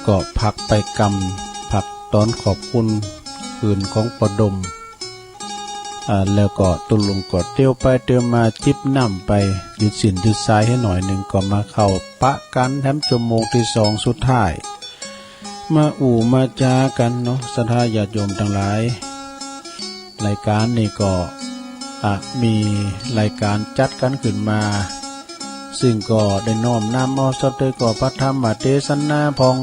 ก็ผักไปกำผักตอนขอบคุณคืนของประดมแล้วก็ตุลุงก็เตี้ยวไปเตี้ยวมาจิบน้ำไปยืดสินยืดซ้ายให้หน่อยหนึ่งก็มาเข้าปะกันแถมชั่วโมงที่สองสุดท้ายมามาจากันเนาะศรัทธาญาติโยมทั้งหลายรายการนี่ก็มีรายการจัดกันขึ้นมาซึ่งก็ได้น้อมนำเอาสัตว์เตยก็พระธรรมเทศนาพอง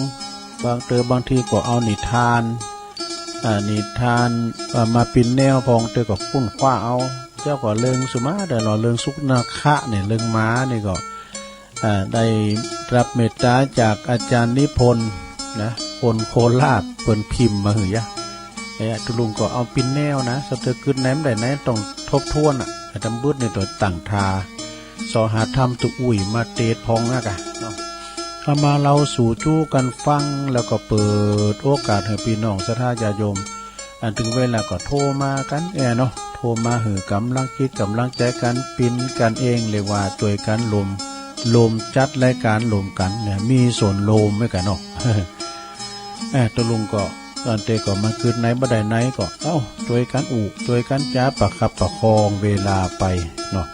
บางทีก็เอานิทานมาปินแนวพองเตยก็คุ้นคว้าเอาเจ้าก็เรื่องสุมาแต่เราเรื่องสุกนาคะเนี่ยเรื่องม้านี่ก็ได้รับเมตตาจากอาจารย์นิพนธ์นะคนโคราชเปิ่นพิมพ์มาหือยะตุลุงก็เอาปินแนวนะสัตว์เตยขึ้นแหนมได้ไหนต้องทบทวนทำบุญในตัวต่างทาสอหาธรรมตุอุ่ยมาเตดพองนะกะเอามาเราสู่จู้กันฟังแล้วก็เปิดโอกาสให้พี่น้องศรัทธาญาติโยมถึงเวลาก็โทรมากันเนาะโทรมาหือกำลังคิดกำลังใจกันปินกันเองเลยว่าช่วยกันลมจัดรายการลมกันเนี่ยมีส่วนลมไม่กันเนาะตัวลุงก็ตอนเตก็มาคืนไหนบ่ได้ไหนก็ช่วยกันช่วยกันจ้าประคับประคองเวลาไปเนาะ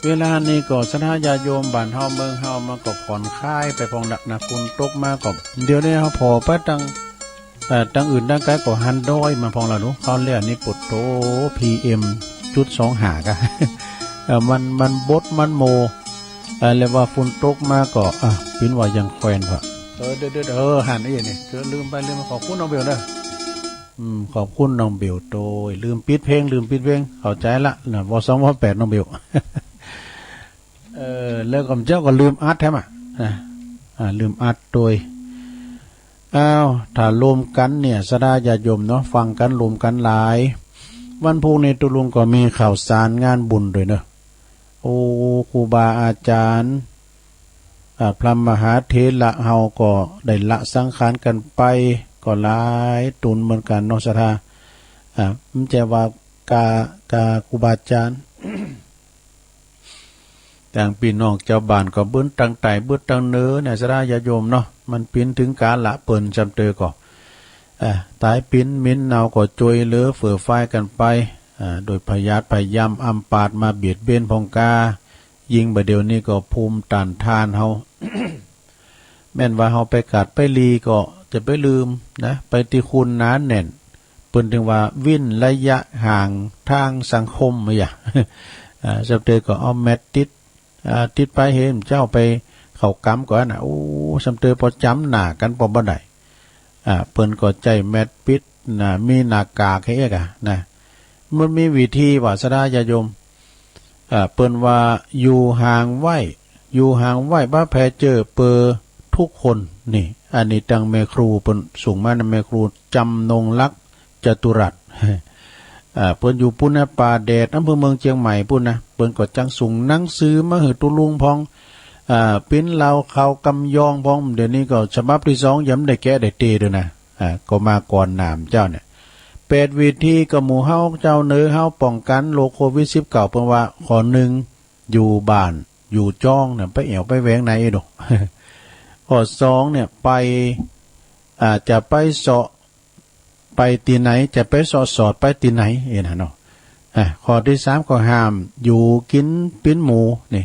เวลานี้ก็ศรัทธาญาติโยมบ้านเฮาเมืองเฮามาก็ผ่อนคลายไปพองดักนะคุณตกมาก็เดี๋ยวนี้เฮาพอไปตั้งอื่นตั้งไกลก็หันด้อยมาพองละหนูเขาเรียกนี่ปุตโต PM.25 กะมันบดมันโมเรียกว่าฝุ่นตกมาก็ปิ่นว่ายังแควนพอเด้อหันไอ้นี่ลืมไปขอบคุณน้องเบลเด้อขอบคุณน้องเบลโตยลืมปิดเพลงเข้าใจละนะว2 ว8น้องเบลแล้วก็เจ้าก็ลืมอัดแท้มลืมอัดโดยถ้ารวมกันเนี่ยศรัทธาญาติโยมเนาะฟังกันรวมกันหลายวันพุธนี้ตุลุงก็มีข่าวสารงานบุญด้วยเนาะครูบาอาจารย์พระมหาเถระเฮาก็ได้ละสังขารกันไปก็หลายตุนเหมือนกันเนาะศรัทธามันจะว่ากาครูบาอาจารย์ต่างพี่น้องเจ้าบ้านก็เบิ้นตั้งไต่เบิ้นตั้งเนื้อเนี่ยศรัทธาญาติโยมเนาะมันปิ้นถึงการละเปิ่นจำเตอก็ตายปิ้นมิ้นเนาก็จวยเลือเฟื่อไฟกันไปโดยพยาธิพยายามอำปาดมาเบียดเบียนพองกายิงบ่เดี๋ยวนี้ก็ภูมิต้านทานเฮา แม่นว่าเฮาไปกัดไปลีก็จะไปลืมนะไปที่คุณหนาแน่นเปิ้นถึงว่าวินระยะห่างทางสังคมอย่าจำเตอก็เอาแมตติดไปเห็นเจ้าไปเข้ากำก่อนจำเตอพอจำหน้ากันพอบ่ได้เปิ้นก็ใจแมตปิดมีหน้ากากให้นะมันมีวิธีว่าศรัทธาญาติโยมเปิ้นว่าอยู่ห่างไว้บ้าแพ้เจอเปอทุกคนนี่อันนี้ตังแม่ครูเปิ้นส่งมาในแม่ครูจำนงลักษ์จตุรัสเปิ้นอยู่ปุ่นนะป่าแดดอำเภอเมืองเชียงใหม่ปุ่นนะเปิ้นก็จังส่งหนังสือมาให้ตุลุงพองปิ้นลาวเขากำยองพองเดี๋ยวนี้ก็ฉบับที่2ย้ำได้แก้ได้เตด้วยนะก็มาก่อนนามเจ้าเนี่ย8วิธีกับหมู่เฮาเจ้าเนื้อเฮาป้องกันโรคโควิด19เพิ่นว่าข้อ1อยู่บ้านอยู่จ้องเนี่ยไปเอี่ยวไปแหวงไหนดอกข้อ2เนี่ยไปจะไปเสาะไปตีไหนจะไปสอดไปตีไหนนะเนาะข้อที่3ก็ห้ามอยู่กินปิ้นหมูนี่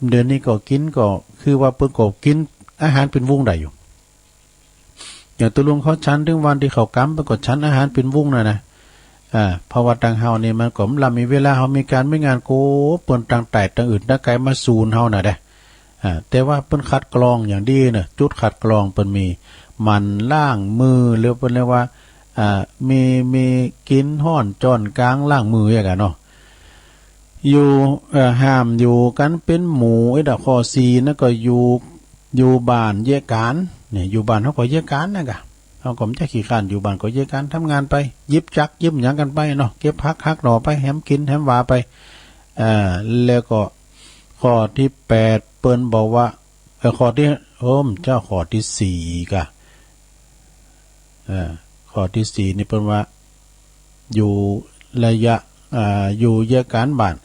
เดือนนี้ก็กินก็คือว่าเพิ่นก็กินอาหารเป็นวงได้อยู่อย่างตุลุงเขาชั้นถึงวันที่เขากำปรากฏชั้นอาหารเป็นวงนะเพราะว่าต่างเฮานี่มันก็มีเวลาเฮามีการไม่งานโกเปิ้นต่างแต่ต่างอื่นต่างไกลมาซูนเฮาน่ะเด้แต่ว่าเปิ้นคัดกรองอย่างดีน่ะจุดคัดกรองเปิ้นมีมันล้างมือหรือเปิ้นเรียกว่ามีกินห้อนจ้อนกลางล้างมืออย่างกันเนาะอยู่ห้ามอยู่กันเป็นหมู่ข้อ4นั่นก็อยู่บ้านแยกกันเนี่ยอยู่บ้านเฮาก็แยกกันนะกะเฮาก็ไม่ใช่ขี้ข้านอยู่บ้านก็แยกกันทำงานไปยิบจักยิบหยังกันไปเนาะเก็บผักหักหน่อไปแฮมกินแฮมหวาไปแล้วก็ข้อที่8เปิ้นบอกว่าข้อที่เจ้าข้อที่4กะข้อที่4นี่เปิ้นว่าอยู่ระยะอยู่แยกกันบ้าน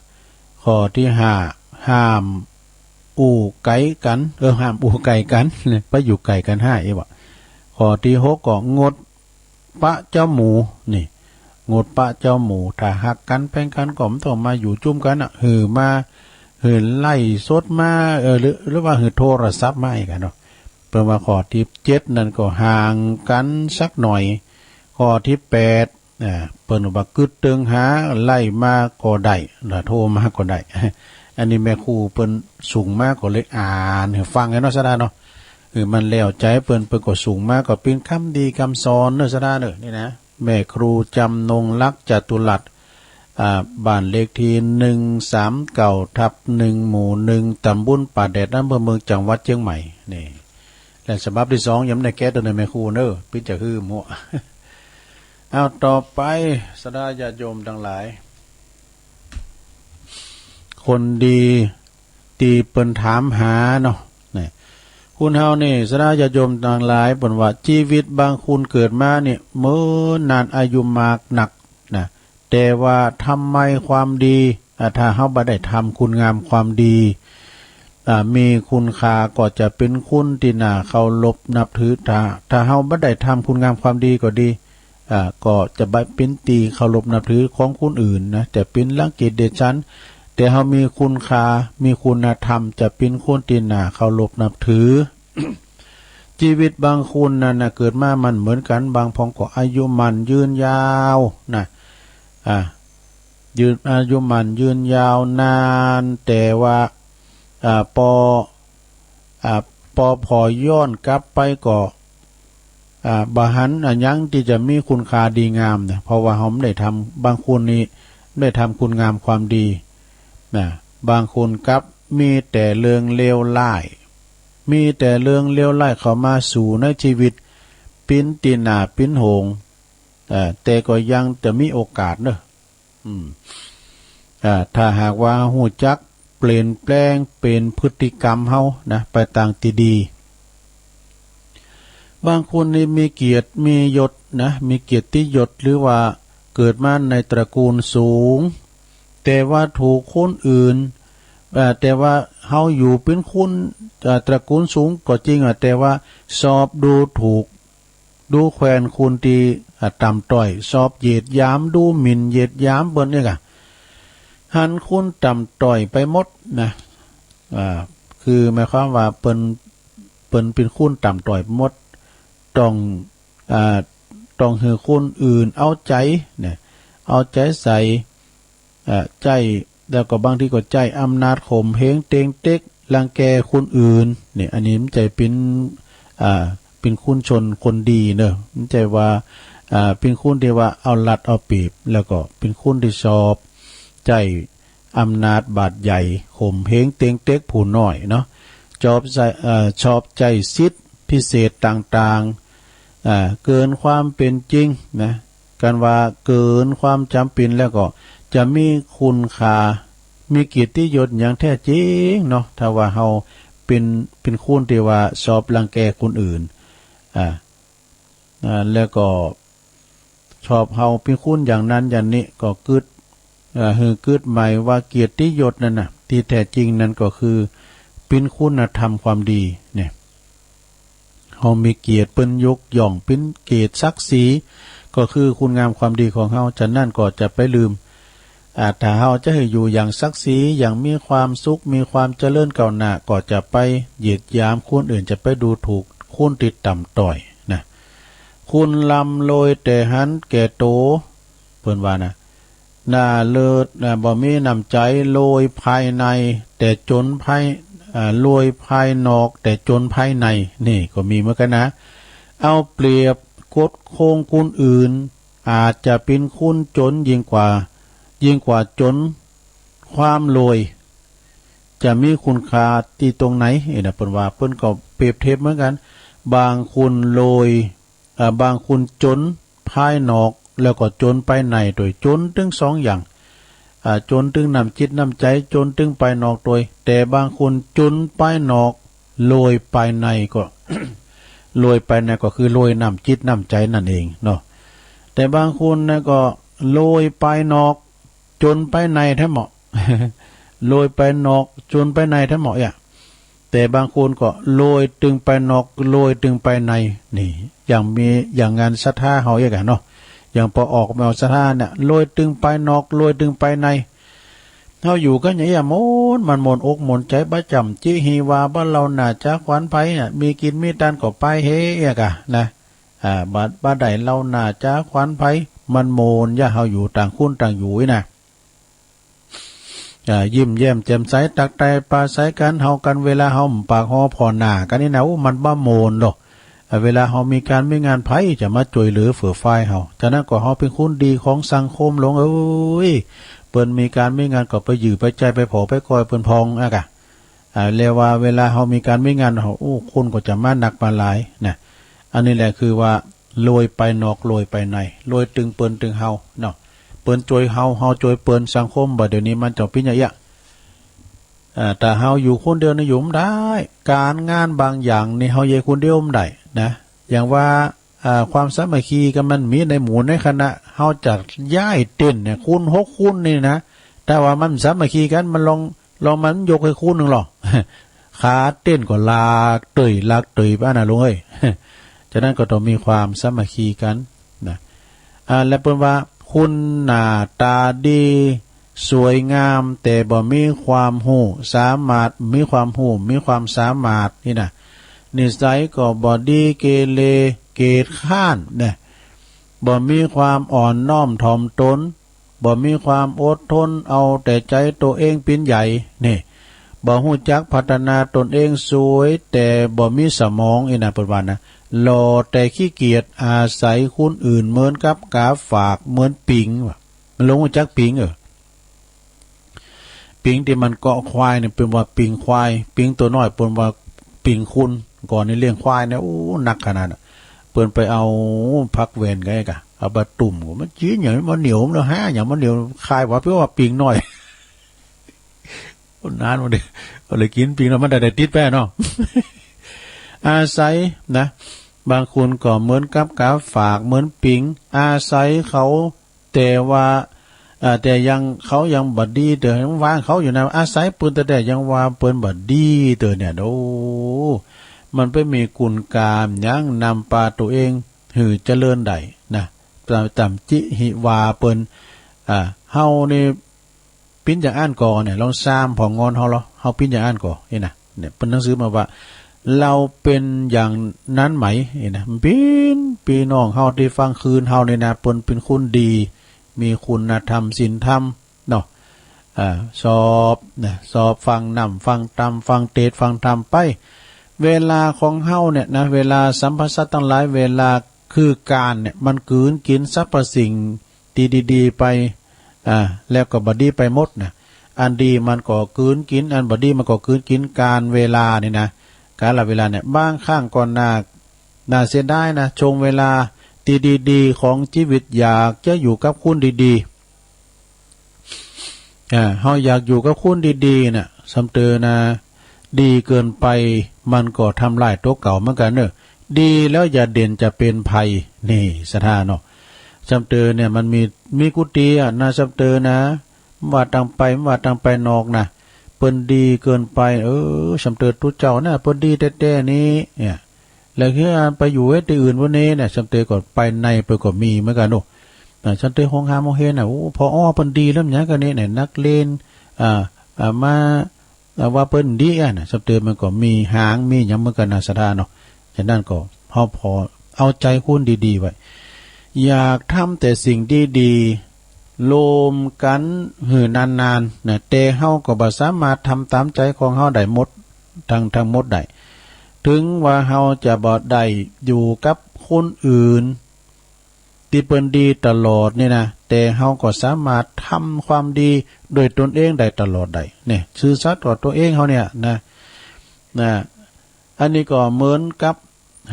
ข้อที่5ห้าม อู่ไกลกันห้ามอู่ไกลกันไปอยู่ไกลกันห้าเอวะข้อที่6ก็งดปะเจ้าหมูนี่งดปะเจ้าหมูถ้าหักกันแพ่งกันก็ไม่ต้องมาอยู่จุ่มกันอ่ะมาไล่สดมาหรือว่าโทรศัพท์มาอีกกันเนาะเปิ่นว่าข้อที่7นั่นก็ห่างกันสักหน่อยข้อที่8เปิ้นว่ากึดเติงหาไล่มาก็ได้โทรมาก็ได้ อันนี้แม่ครูเปิ้นสูงมากก็เลยอ่านให้ฟังกันเนาะซะดาเนาะมันแล้วใจเปิ้นก็สูงมากก็เป็นคำดีคำสอนเนาะซะดาเด้อนี่นะแม่ครูจำนงลักษณ์จตุรัสบ้านเลขที่139/1หมู่1ตำบลป่าแดดอำเภอเมืองจังหวัดเชียงใหม่นี่และฉบับที่2ยังได้แก้ตัวในแม่ครูเด้อพี่จะฮื้อมั่ว เอาต่อไปสดาญาติโยมทั้งหลายคนดีตีเปิ้นถามหาเนาะนี่คุณเฮานี่สดาญาติโยมทั้งหลายเปิ้นว่าชีวิตบางคุณเกิดมาเนี่ยเมื่อนานอายุมากหนักนะแต่ว่าทำไมความดีถ้าเฮาบ่ได้ทำคุณงามความดีมีคุณค่าก็จะเป็นคุณที่น่าเคารพนับถือถ้าเฮาบ่ได้ทำคุณงามความดีก็ดีก็จะเป็นตีเคารพนับถือของคนอื่นนะแต่เป็นรังเกียจเดชชันแต่เฮามีคุณค่ามีคุณธรรมจะเป็นคนที่น่าเคารพนับถือ ชีวิตบางคนนั่นเกิดมามันเหมือนกันบางพองก็อายุมันยืนยาวนะยืนอายุมันยืนยาวนานแต่ว่าพอย้อนกลับไปก็บาหันยังที่จะมีคุณค่าดีงามเนี่ยเพราะว่าเฮาได้ทำบางคนนี่ได้ทำคุณงามความดีนะบางคนกับมีแต่เรื่องเลวร้ายมีแต่เรื่องเลวร้ายเข้ามาสู่ในชีวิตปิ้นตีหน้าปิ้นโหงแต่ก็ยังจะมีโอกาสเนอะถ้าหากว่าหูจักเปลี่ยนแปลงเป็นพฤติกรรมเฮานะไปต่างที่ดีบางคนนี่มีเกียรติมียศนะมีเกียรติยศหรือว่าเกิดมาในตระกูลสูงแต่ว่าถูกคนอื่นแต่ว่าเฮาอยู่เป็นคนตระกูลสูงก็จริงแต่ว่าสอบดูถูกดูแควนคุณที่ต่ำต้อยสอบเหยียดหยามดูหมิ่นเหยียดหยามเบิ่นนี่ก็หันคุณต่ำต้อยไปหมดนะคือหมายความว่าเปิ้นเป็นคุณต่ำต้อยหมดต้องให้คนอื่นเอาใจเนี่ยเอาใจใส่ใจแล้วก็บางทีก็ใจอำนาจข่มเหงเตงเต็กรังแกคนอื่นเนี่ยอันนี้มันใจเป็นคุณชนคนดีเนอะมันใจว่าเป็นคุณที่ว่าเอาลัดเอาเปรียบแล้วก็เป็นคุณที่ชอบใจอำนาจบาดใหญ่ข่มเหงเตงเต็กผู้น้อยเนาะชอบใจสิทธิพิเศษต่างๆเกินความเป็นจริงนะการว่าเกินความจำเป็นแล้วก็จะมีคุณค่ามีเกียรติยศอย่างแท้จริงเนาะถ้าว่าเฮาเป็นคนที่ว่าชอบรังแกคนอื่นแล้วก็ชอบเฮาเป็นคนอย่างนั้นอย่างนี้ก็กึดหมายว่าเกียรติยศนั่นน่ะที่แท้จริงนั้นก็คือเป็นคุณธรรมความดีเนี่ยเฮามีเกียรติเปิ้นยกย่องเป็นเกียรติศักดิ์ศรีก็คือคุณงามความดีของเฮาฉะนั้นก็จะไปลืมถ้าเฮาจะให้อยู่อย่างศักดิ์ศรีอย่างมีความสุขมีความเจริญก้าวหน้าก็จะไปเหยียดหยามคนอื่นจะไปดูถูกคนติดต่ำต้อยนะคุณลำโลยแต่หันแก่โตเพิ่นว่านะน่าเลิศบ่มีน้ำใจโลยภายในแต่จนภายรวยภายนอกแต่จนภายในนี่ก็มีเหมือนกันนะเอาเปรียบกดโคงคุณอื่นอาจจะเป็นคุณจนยิ่งกว่าจนความรวยจะมีคุณค่าที่ตรงไหนเพิ่นว่าเพิ่นก็เปรียบเทียบเหมือนกันบางคุณรวยบางคุณจนภายนอกแล้วก็จนภายในโดยจนถึง2อย่างจนถึงน้ำจิตน้ำใจจนถึงภายนอกโดยแต่บางคนจนภายนอกรวยภายในก็ รวยภายในก็คือรวยน้ำจิตน้ำใจนั่นเองเนาะแต่บางคนนะก็รวยภายนอกจนภายในแท้เหมาะ รวยภายนอกจนภายในแท้เหมาะ แต่บางคนก็โรยตึงไปนอกโรยตึงไปในนี่อย่างมีอย่างงานศรัทธาเฮาอย่างกันเนาะอย่างพอออกมาศรัทธาเนี่ยโรยตึงไปนอกโรยตึงไปในเฮาอยู่กันอย่างนี้มันมนอกมนใจประจำจิฮีวาบ้านเราน่าจะขวัญไผเนี่ยมีกินมีตันก็ไปเฮเอกะนะบ้านใดเราน่าจะขวัญไผมันโมนอย่าเฮาอยู่ต่างคุ้นต่างอยู่นะยิ้มแย้มแจ่มใสตักใจปลาใสกันเฮากันเวลาเฮาปากฮอพอหน้ากันนี่นะมันบ้าโมนดอกเวลาเฮามีการมีงานไผจะมาช่วยเหลือเฟื่อฟ้ายเฮาฉะนั้นก็เฮาเป็นคนดีของสังคมลงเปิ้นมีการมีงานก็ไปยื้อไปใจไปผอไปคอยเปิ้นพองกะเรียกว่าเวลาเฮามีการมีงานเฮาคนก็จะมาหนักมาหลายนะอันนี้แหละคือว่าโรยไปนอกโรยไปในโรยตึงเปิ้นตึงเฮาเนาะเปิ้นช่วยเฮาช่วยเปิ้นสังคมบ่เดี๋ยวนี้มันจะเป็นอย่างเงี้ยแต่เฮาอยู่คนเดียวนี่อยู่ไม่ได้การงานบางอย่างนี่เฮาอยู่คนเดียวไม่ได้นะอย่างว่าความสามัคคีกันมันมีในหมู่ในคณะเฮาจัดย้ายเต้นเนี่ยคูณ6คูณนี่นะแต่ว่ามันสามัคคีกันมันลองมันยกให้คูณนึงหรอขาเต้นก็ลากเตยบ้านน่ะลุงเอ้ยฉะนั้นก็ต้องมีความสามัคคีกันนะและเปิ้นว่าคุณหน้าตาดีสวยงามแต่บ่มีความรู้สามารถมีความรู้มีความสามารถนี่นะนิสัยก็บ่ดีเกเรเกจข้านเนี่ยบ่มีความอ่อนน้อมถ่อมตนบ่มีความอดทนเอาแต่ใจตัวเองเป็นใหญ่นี่บ่ฮู้จักพัฒนาตนเองสวยแต่บ่มีสมองอีน่ะเปิ้นว่านะหล่อแต่ขี้เกียจอาศัยคนอื่นเหมือนกับกาฝากเหมือนปิงว่ะมันลงจักปิงปิงที่มันเกาะควายเนี่ยเป็นว่าปิงควายปิงตัวน้อยเป็นว่าปิงคุณก่อนในเลี้ยงควายเนี่ยโอ้หนักขนาดน่ะเปิ้นไปเอาพักเวรกันกะเอาบะตุ่มมันจี้อย่างมันเหนียวแล้วฮะอย่างมันเหนียวคายว่าเพื่อว่าปิงน้อยนานวันเดียวเลยกินปิงแล้วมันได้ติดแป้เนาะอาศัยนะบางคนก็เหมือนกับกาฝากเหมือนปิงอาศัยเขาแต่ว่าแต่ยังเขายังบัดดีเตอยังวางเขาอยู่นะอาศัยปืนแต่ยังว่าเปิ้นบัดดีเตอเนี่ยโอ้มันไปมีกุลกามยังนำปาตัวเองหือเจริญได้นะตามจิหิวาเปิ้นเฮานี่ปิ้นอย่างอ่านก่อเนี่ยลองซ้ำของงอนเฮาปิ้นอย่างอ่านก่อนี่นะเนี่ยเปิ้นหนังสือมาว่าเราเป็นอย่างนั้นไหมนี่นะปิ้นพี่น้องเฮาที่ฟังคืนเฮานี่นะเปิ้นเป็นคนดีมีคุณธรรมศีลธรรมเนาะสอบนะสอบฟังนำฟังตำฟังเทศฟังธรรมไปเวลาของเฮาเนี่ยนะเวลาสัมภาษณ์ทั้งหลายเวลาคือการเนี่ยมันกืนกินสรรพสิ่งดีๆไปแล้วก็บดีไปหมดนะอันดีมันก็กืนกินอันบดีมันก็กืนกินการเวลานี่นะการละเวลาเนี่ยบางข้างก่อนน่าเสียดายนะชงเวลาดีๆของชีวิตอยากจะอยู่กับคุณดีๆเฮาอยากอยู่กับคุณดีๆน่ะสำเตอนะดีเกินไปมันก็ทำลายตัวเก่าเหมือนกันเนอะดีแล้วอย่าเด่นจะเป็นภัยนี่สถานเนาะสำเตอเนี่ยมันมีกุฏินะสำเตอนะว่าทางไปนอกนะเปิ้นดีเกินไปสำเตอตุเจ้านะเปิ้นดีแท้ๆนี้เนี่ยแล้วคือไปอยู่ที่อื่นวันนี้เนี่ยฉันเตยก็ไปในไปก็มีเหมือนกันโน่ฉันเตยห้องหาโมเฮน่ะพอเปิ้นดีแล้วอย่างกันนี่เนี่ยนักเล่นมาว่าเปิ้นดีน่ะฉันเตยมันก็มีหางมีหยังเหมือนกันนะสถานเนาะฉะนั้นก็เฮาพอเอาใจคุณดีๆไว้อยากทำแต่สิ่งดีๆโลมกันหือนานๆน่ะแต่เฮาก็บ่สามารถทำตามใจของเฮาได้หมดทั้งหมดได้ถึงว่าเฮาจะบ่ได้อยู่กับคนอื่นที่เปิ้นดีตลอดนี่นะแต่เฮาก็สามารถทำความดีโดยตนเองได้ตลอดได้เนี่ยซื่อสัตย์ต่อตัวเองเฮาเนี่ยนะอันนี้ก็เหมือนกับ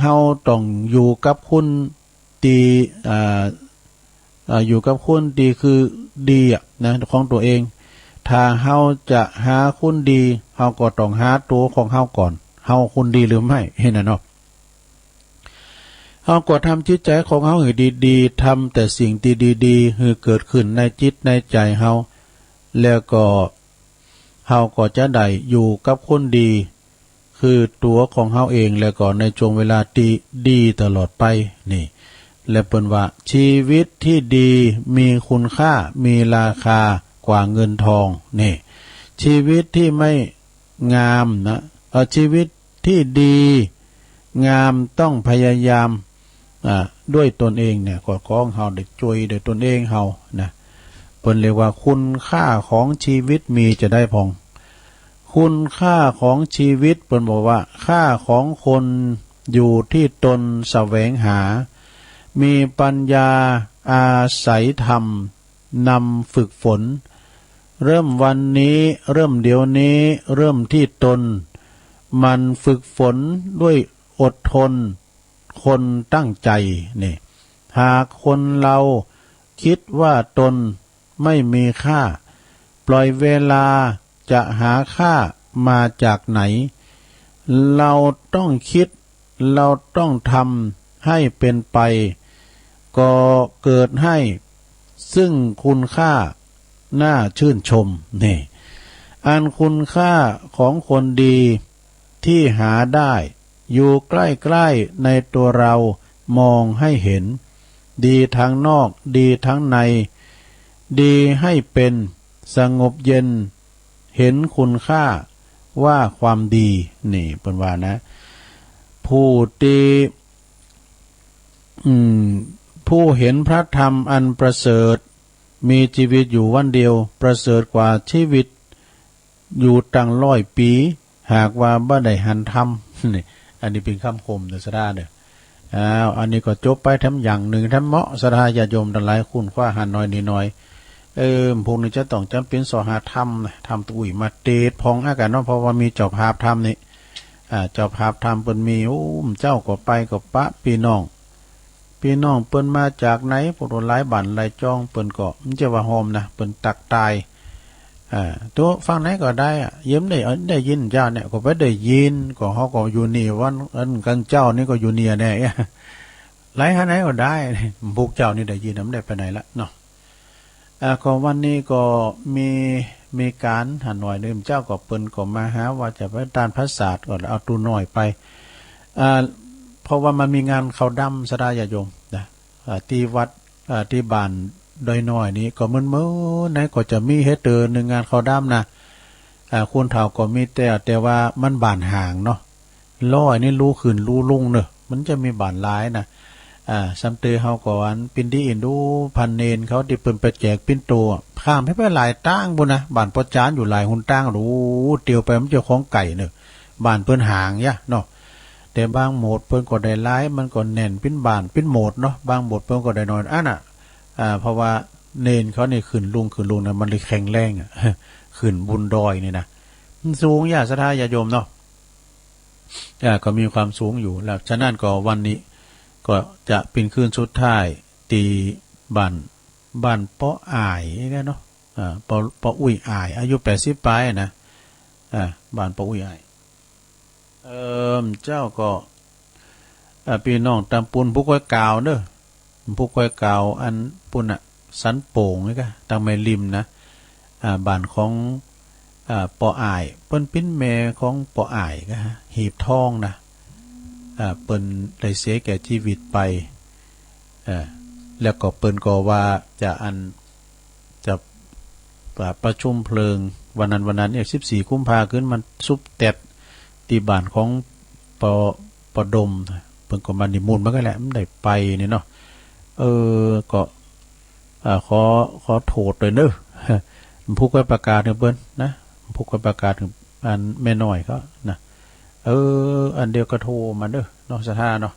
เฮาต้องอยู่กับคนที่อยู่กับคนดีคือดีนะของตัวเองถ้าเฮาจะหาคนดีเฮาก็ต้องหาตัวของเฮาก่อนเฮาคนดีหรือไม่เห็นน่ะเนาะเฮาก็ทำจิตใจของเฮาให้ดีๆทำแต่สิ่งที่ดีๆให้เกิดขึ้นในจิตในใจเฮาแล้วก็เฮาก็จะได้อยู่กับคนดีค คือตัวของเฮาเองแล้วก็ในช่วงเวลาดีตลอดไปนี่และเปิ้นว่าชีวิตที่ดีมีคุณค่ามีราคากว่าเงินทองนี่ชีวิตที่ไม่งามนะชีวิตที่ดีงามต้องพยายามด้วยตนเองเนี่ยก็ของเฮาได้ช่วยด้วยตนเองเฮานะเปิ้นเรียกว่าคุณค่าของชีวิตมีจะได้พองคุณค่าของชีวิตเปิ้นบอกว่าค่าของคนอยู่ที่ตนแสวงหามีปัญญาอาศัยธรรมนำฝึกฝนเริ่มวันนี้เริ่มเดี๋ยวนี้เริ่มที่ตนมันฝึกฝนด้วยอดทนคนตั้งใจนี่หากคนเราคิดว่าตนไม่มีค่าปล่อยเวลาจะหาค่ามาจากไหนเราต้องคิดเราต้องทำให้เป็นไปก็เกิดให้ซึ่งคุณค่าน่าชื่นชมนี่อันคุณค่าของคนดีที่หาได้อยู่ใกล้ๆในตัวเรามองให้เห็นดีทั้งนอกดีทั้งในดีให้เป็นสงบเย็นเห็นคุณค่าว่าความดีนี่เป็นว่านะผู้ตีผู้เห็นพระธรรมอันประเสริฐมีชีวิตอยู่วันเดียวประเสริฐกว่าชีวิตอยู่ตั้ง100 ปีหากว่าบ่ได้หันธรรมนี่อันนี้เป็นคำคมเด้อสดาเด้ออันนี้ก็จบไปทำอย่างหนึ่งทำเหมาะสดาญาโยมทั้งหลายคุณคว้าหันน้อยนิดหน่อยพวกนี้จะต้องจำเป็นสอหาธรรมทำตุ้ยมาเตดพองอากาศเนาะเพราะว่ามีเจ้าภาพธรรมนี่เจ้าภาพธรรมเปิ้นมีเจ้าก็ไปก็ปะพี่น้องเปิ้นมาจากไหนพวกหลายบั่นหลายจ้องเปิ้นก็มันจะว่าโฮมนะเปิ้นตักตายตัวฟังไหนก็ได้เยี่ยมได้ยินเจ้าเนี่ยก็ไปได้ยินก็เฮาก็อยู่นี่วันกันเจ้านี่ก็อยู่เนี่ยแน่หลายหาไหนก็ได้พวกเจ้านี่ได้ยินมันได้ไปไหนละเนาะก็วันนี้ก็มีการหันหน่อยนึงเจ้าก็เปิ้นก็มาหาว่าจะไปตานพระศาสตร์ก็เอาตูน้อยไปเพราะว่ามันมีงานเขาดำสดาญาโยมนะที่วัดที่บ้านดอยน้อยนี้ก็มื้อไหนก็จะมีเฮ็ดหนึ่งงานเขาดำนะคุณเฒ่าก็มีแต่ว่ามันบ้านห่างเนาะร้อยนี่รู้ขึ้นรู้ลงเนอะมันจะมีบ้านหลายนะซัมเตอเฮาก็อันปินดีอินดูพันเนนเขาที่เปิ้นไปแจกปิ้นโตข้ามให้ไปหลายตั้งบุนะบ้านปอจานอยู่หลายหุ่นตั้งรู้เตียวไปมันเจ้าของไก่เนอะบ้านเปิ้นห่างยะเนาะแต่บางโหมดเปิ้นก็ได้หลายมันก็แน่นปิ้นบ้านปิ้นโหมดเนาะบางโหมดเปิ้นก็ได้น้อยเพราะว่าเนนเขานี่ขึ้นลุงนะมันเลยแข็งแรงขึ้นบุญดอยนี่นะมันสูงอย่าศรัทธาญาโยมเนาะก็มีความสูงอยู่แล้วฉะนั้นก็วันนี้ก็จะเป็นคืนสุดท้ายตีบ้านป้ออายนี่เนาะป้ออุ้ยอายอายุ80ปลายนะบ้านป้ออุ้ยอายเจ้าก็พี่น้องตำปุนผู้ก้อยกาวเด้อผู้ก้อยกาวอันปุ่นสันโป่งนี่ก็ตังไม่ริมนะบ้านของป้ออายเปิ้นปิ้นแม่ของป้ออายก็หีบทองนะเปิ้นได้เสียแก่ชีวิตไปแล้วก็เปิ้นก็ว่าจะประชุมเพลิงวันนั้นเนี่ย14 กุมภาพันธ์ขึ้นมันซุบแตดที่บ้านของปดมเปิ้นก็มานิมนต์มาก็แหละมันได้ไปนี่เนาะก็ขอโทษเลยเด้อผู้ก็ประกาศถึงเปิ้นนะผู้ก็ประกาศถึงอันแม่น้อยเขานะอันเดียวก็โทรมาเด้อเนาะสถาเนาะ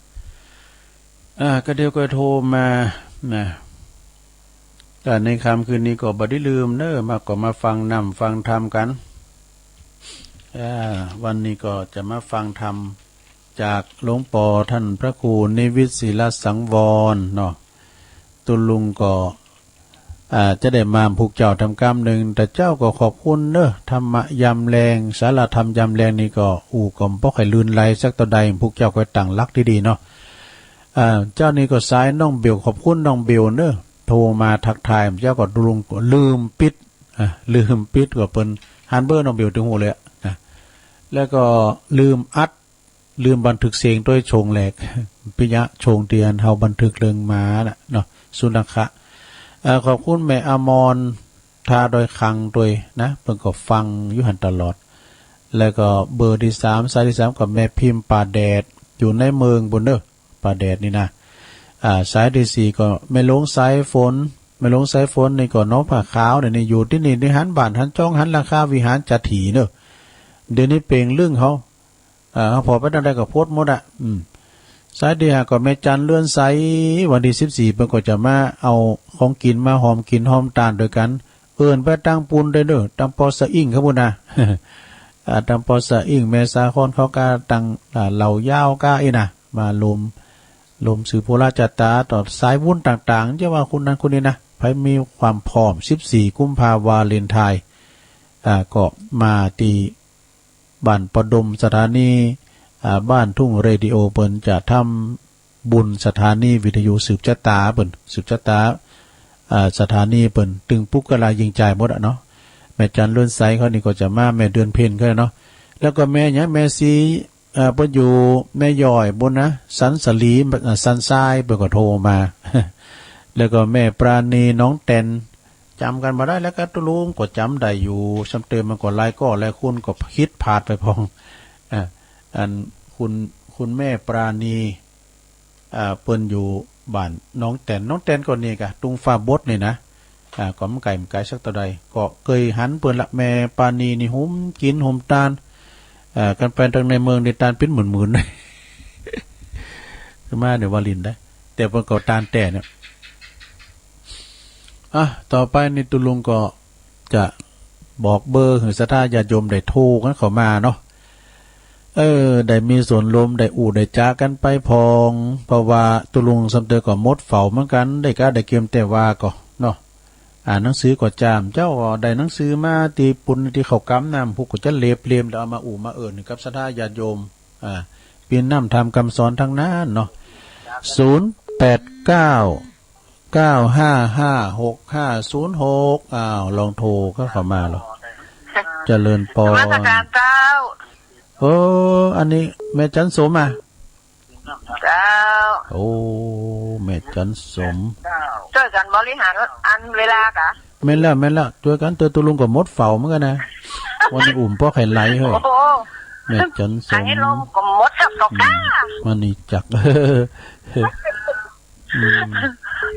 ก็เดียวก็โทรมานะแต่ในค่ำคืนนี้ก็บ่ได้ลืมเด้อมาฟังฟังธรรมกันวันนี้ก็จะมาฟังธรรมจากหลวงปู่ท่านพระครูนิวิตศิลสังวรเนาะตุลุงก็จะได้มาผูกเจ้าทำกรรมหนึ่งแต่เจ้าก็ขอบคุณเนอะธรรมะยำแรงสารธรรมยำแรงนี่ก็ก็บ่ค่อยลื่นไหลสักต่อใดผูกเจ้าก็ตั้งรักดีๆเนาะเจ้านี่ก็สายน้องเบลขอบคุณน้องเบลเนอะโทรมาทักทายเจ้าก็ลุงก็ลืมปิดก็เปิ้นฮันเบอร์น้องเบลถึงหูเลย แล้วก็ลืมบันทึกเสียงด้วยชงแหลกปิยะชงเตียนเฮาบันทึกเรื่องม้าน่ะเนาะสุนัขะขอบคุณแม่อมรทาโดยคังโดยนะเพิ่นก็ฟังอยู่หันตลอดแล้วก็เบอร์ที่3สายที่3กับแม่พิมพ์ป่าแดดอยู่ในเมืองบนเด้อป่าแดดนี่นะสายที่4ก็แม่ลงสายฝนนี่ก็น้องผ้าขาวเนี่ยอยู่ที่นี่ในหันบ้านหันจ้องหันราคาวิหารจัดถีเด้อเดี๋ยวนี้เปลงเรื่องเขาพอไปทางใดก็โพสต์หมดอ่ะสายที่5ก็แม่จันเลื่อนไสวันที่14เพิ่นก็จะมาเอาของกินมาหอมกินหอมตาลด้วยกันเอิ้นไปตั้งปูนได้เด้อตั้งปอสะอิ่งครับพุ่นน่ะตั้งปอสะอิ่งแม่สาคอนเขาก็ตั้งเหล่ายาวก้าอีน่ะมาลมสื่อโพราจัตตาต่อสายวุ่นต่างๆจะว่าคุณนั้นคุณนี้นะไผมีความพร้อม14กุมภาวาเลนไทน์ก็มาตีบ้านประดมสถานีบ้านทุ่งเรดิโอเปิ้นจะทำบุญสถานีวิทยุสืบชะตาเปิ้นสืบชะตาสถานีเปิ้นตึงปุกกะลายิงจ่ายหมดอ่ะเนาะแม่จันเลื่อนไสเขานี่ก็จะมาแม่เดือนเพ็ญก็เนาะแล้วก็แม่หยังแม่ซีเปิ้นอยู่แม่ย่อยบนนะสันสลีสันทรายเปิ้นก็โทรมา แล้วก็แม่ปราณีน้องแตนจำกันมาได้แล้วก็ตุลุงก็จำได้อยู่ซ้ำเติมมันก็หลายก็แล้วคุณก็คิดผ่านไปพองอันคุณแม่ปราณีเปิ้นอยู่บ้านน้องแตนก็นี่กะตุงฟ้าบดนี่นะก็มันไก่สักตัวใดก็เคยหันเปิ้นละแม่ปราณีนี่หุ่มกินหุ่มตาลกันไปทางในเมืองในตาลเป็นหมื่นๆเลยมาเดี๋ยววาลินได้แต่เปิ้นก็ตาลแต่เนี่ยต่อไปนี่ตุลุงก็จะบอกเบอร์หรือศรัทธาญาติโยมได้โทรกันเข้ามาเนาะได้มีส่วนรวมได้ได้จ้ากันไปพองเพราะว่าตุลุงสำเตอก็มดเฝ้าเหมือนกันได้ก็ได้เกมแต่ว่าก็เนาะหนังสือก็จามเจ้าได้หนังสือมาตีปุนที่เขากำน้ำผู้ก็จะเลียมแล้วเอามามาเอิ้นกับศรัทธาญาติโยมเปลี่ยนน้ำทำคำสอนทั้งนั้นเนาะ089955650ลองโทรเข้ามาหรอเจริญปอมาตรการเจ้าอันนี้แม่จันสมเจ้าโอ้แม่จันสมช่วยกันบริหารอันเวลากะแม่นแล้วช่วยกันตัวลุงก็มดเฝ้าเหมือนกันนะวันนี้พ่อไข่ไหลเฮ้ยแม่จันสมให้ลมก็มดสับตกก้ามันนี่จัก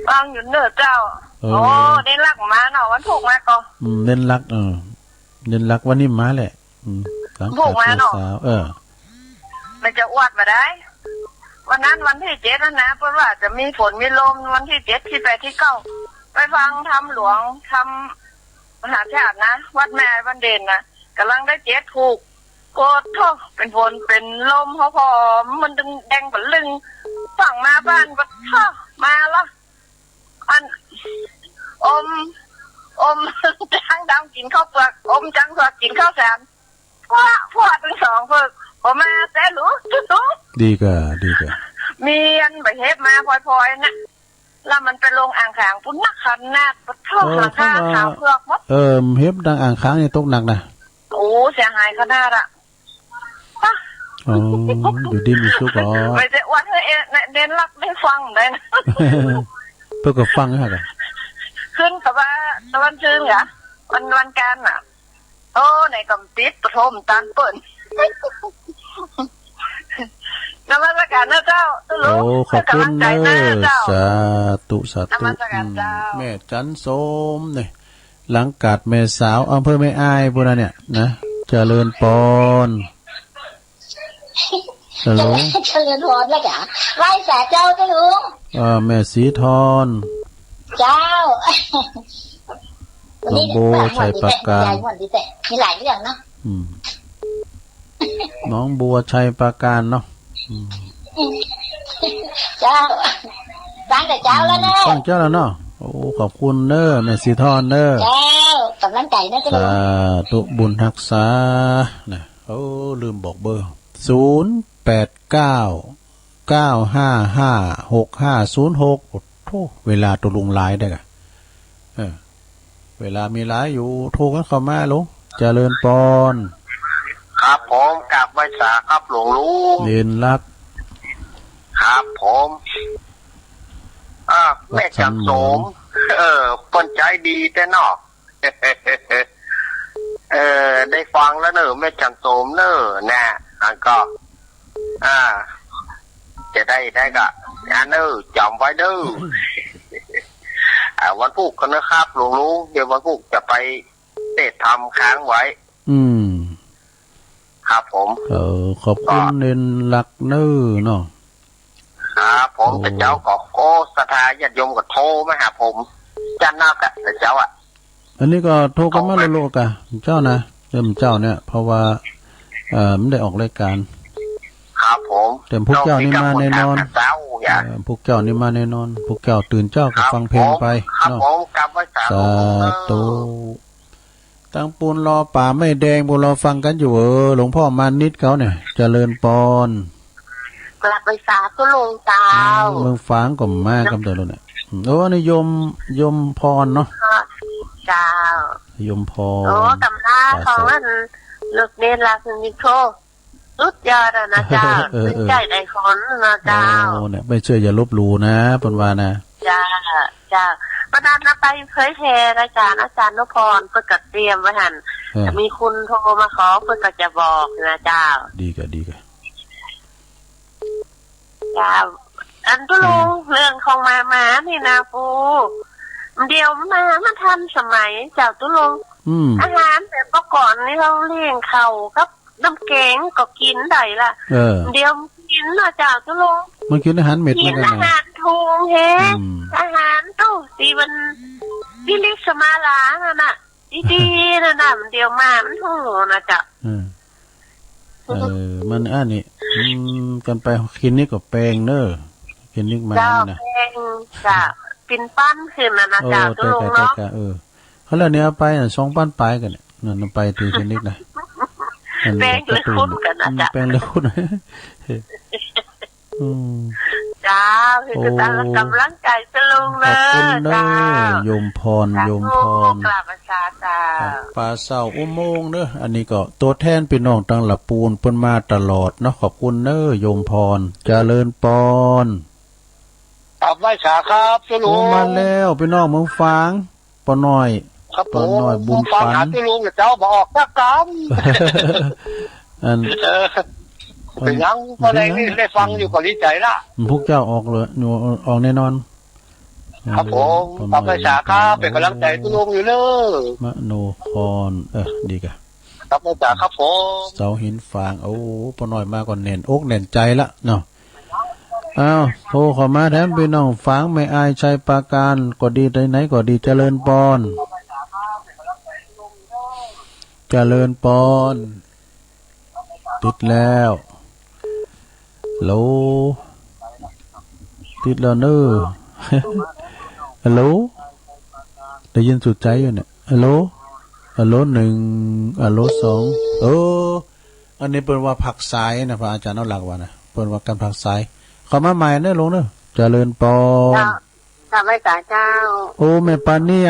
ฟังอยู่เนอะเจ้าเน้นรักมาเนาะวันถูกมาก็เน้นรักวันนี้มาแหละถูกมาเนาะมันจะอวดมาได้วันนั้นวันที่7นะเพราะว่าจะมีฝนมีลมวันที่7ที่8ที่9ไปฟังทำหลวงทำมหาชาตินะวัดแม่วันเด่นนะกำลังได้7ถูกโกดท่อเป็นฝนเป็นลมพอมันดึงแดงบันลึงฝั่งมาบ้านบัดท่อมาละอันอมจังดำกินข้าวเปลือกอมจังเปลือกกินข้าวสารพ่อทั้งสองเพิ่งผมมาแต่รู้ดีกว่ามีอันแบบเฮ็ดมาพลอยๆนะแล้วมันไปลงอ่างขางปุ้นนักขันนาดปะท่อหลังคาขาวเปลือกมดเฮ็ดดังอ่างค้างนี่ตกหนักนะโอ้เสียหายขนาดอะอยู่ดีมีสุขอ๋อไปจะวันเด่นรักได้ฟังได้นะเพื่อก็ฟังฮะกันขึ้นกับว่าตะวันชื่นเหรอวันการอ่ะในกำติดปฐมตานเปิ่นนมัสการนะเจ้าขอบคุณเจ้าสาธุแม่จันสมเนี่ยหลังกาดแม่สาวอำเภอแม่อายพวกนั้นเนี่ยนะเจริญปอนฮัลโหลเจริญพรแล้วจ้ะไหว้สาเจ้าเจ้าลุงแม่สีทอนเจ้าน้องโบชัยปากการมีหลายเรื่องเนาะน้องบัวชัยปากการเนาะเจ้าตั้งแต่เจ้าแล้วเนาะตั้งเจ้าแล้วเนาะโอ้ขอบคุณเนอะแม่สีทอนเนอะเจ้ากำลังใจนะเจ้าสาธุบุญรักษาเนี่ยลืมบอกเบอร์0899555650เวลาตัวลุงไลน์ได้กะเวลามีไลน์อยู่โทรกันเข้ามาลุงเจริญปอนค ครับผมกราบไหว้สาครับหลวงลุง เรียนรัก ครับผมแม่จันโสมคนใจดีแต่นอก ได้ฟังแล้วเนอะแม่จันโสมเนอะนะก็จะได้ก็เนอะจำไว้เด้อ วันพุธกันนะครับหลวงลุงเดี๋ยววันพุธจะไปเทศทำค้างไว้ ครับผมขอบคุณเรียนรักเนอะเนาะครับผมแต่เจ้าก็โอ้ศรัทธาญาติโยมก็โทรมาหาผมจันนาบแต่เจ้าอันนี้ก็โทรกันมาโลกะเจ้านะเริ่มเจ้าเนี่ยเพราะว่าไม่ได้ออกรายการครับผมแต่พวกเจ้านี่มาแน่นอนพวกเจ้านี่มาแน่นอนพวกเจ้าตื่นเจ้าก็ฟังเพลงไปเนาะสาธุตั้งปูนรอป่าไม่แดงปูนรอฟังกันอยู่หลวงพ่อมานิดเขาเนี่ยเจริญปอนกลับไปสาธุลงเจ้าเมืองฟ้างก็มากคำเตือนเนี่ยนิยมพรเนาะเจ้ายมพรกำลาของมันเลิกเน้นรักนิโคสุดยอดนะเจ้าใจได้คนนะเจ้าเนี่ยไม่เชื่ออย่าลบหลู่นะปนวานะจ้าประดานนะไปเผยแพร่รายการอาจารย์นพรเพื่อกัดเตรียมไว้หันจะมีคุณโทรมาขอเพื่อจะบอกนะเจ้าดีกันจ้าอันตุลุงเรื่องของมานี่นะปูเดี๋ยวมาทันสมัยเจ้าตุลุงอาหารแต่เมื่อก่อนนี่เราเลี้ยงเขากับน้ำแกงก็กินได้ละเดี๋ยวกินนะเจ้าตุลุงมันกินอาหารเม็ดกินอาหารทูงเฮอาหารตู้สีมันพิลิกสมาลาน่ะดีๆน่ะมันเดี๋ยวมันโหนะเจ้ามันนี่กันไปกินนี่ก็แปลงเนอะกินนี่มานะแปลงจ้ะปินปั้นขึ้นนะจ๊ะตุลุงเนาะเขาเรื่องนี้ไป2 ปั้นปลายกันเนี่ยนั่นไปตีกินนี่นะแปลงเลยคุ้นกันนะจ๊ะแปลงเลยคุ้นจ้าคือการกำลังใจตุลุงเลยจ้าโยมพรกราบประชาจ้าป่าเศร้าอุโมงค์เนอะอันนี้ก็ตัวแทนพี่น้องตั้งหลับปูนเปิ้นมาตลอดเนาะขอบคุณเนอะโยมพรเจริญปอนกลับไหว้สาครับตุลุงมาแล้วพี่น้องเมืองฟางปอน้อยปอน้อยบุญฝันตุลุงเจ้าบอกสักคำอันเป็นยังก็ได้ฟังอยู่ก็ดีใจละพวกเจ้าออกเลยออกแน่นอนครับผมกลับไหว้สาครับเป็นกำลังใจตุลุงอยู่เลยมโนครดีกะกลับไหว้สาครับผมเสาหินฟางปอน้อยมาก่อนแน่นอกแน่นใจละเนาะอ้าวโทรเข้ามาแถมพี่น้องฟังไม่อายชัยปราการก็ดีไหนก็ดีเจริญปอนติดแล้วฮัลโหลติดแล้วเนอะฮัลโหลได้ยินสุดใจอยู่เนี่ยฮัลโหล1ฮัลโหล2อันนี้เป็นว่าผักสายนะพระอาจารย์เอาหลักว่านะเป็นว่าการผักสายเขามาใหม่เนอะลงเนอะเจริญปอนทำไมจ่าเจ้าแม่ปานนี่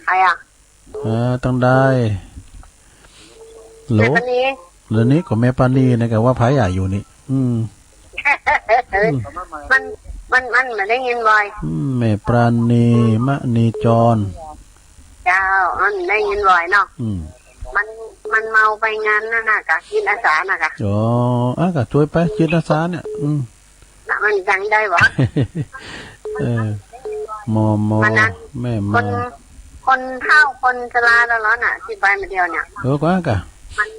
ใครต้องได้แม่ปานี่เรื่องนี้ก็แม่ปานี่นะกับว่าไผใหญ่อยู่นี่มันไม่ได้ยินบ่อยแม่ปราณีมะนีจรเจ้ามันได้ยินบ่อยเนาะมันเมาไปงานนั่นน่ะกะจิตอาสาน่ะกะกะช่วยไปจิตอาสาเนี่ยมันยังได้บ่มอแม่มาคนเฒ่าคนชราแล้วเนาะน่ะที่ไปมาเดียวเนี่ยกว่ากะมัน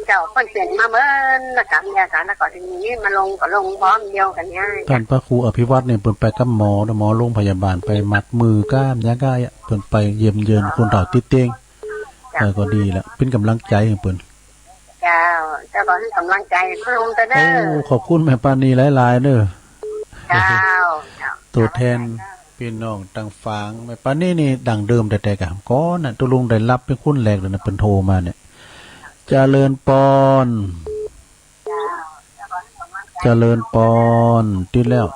เจ้าคนเปลี่ยนมาเบิ่นแล้วก็มีอาการแล้วก็ทีนี้มาลงก็ลงพร้อมเดียวกันง่ายท่านพระครูอภิวัตเนี่ยเพิ่นไปกับหมอโรงพยาบาลไปมัดมือก้ามยาก้ายเพิ่นไปเยี่ยมเยือนคนเฒ่าติดเตียงก็ดีละเป็นกำลังใจให้เพิ่นเจ้าก็ให้กำลังใจลุงเด้อขอบคุณแม่ปานีหลายๆเด้อเจ้าตัวแทนพี่น้องต่างฝางแม่ปานีนี่ดังเดิมแต่กะก่อนน่ะตุลุงได้รับเป็นคนแรกเลยนะเพิ่นโทรมาเนี่ยเจริญปอนติดแล้ว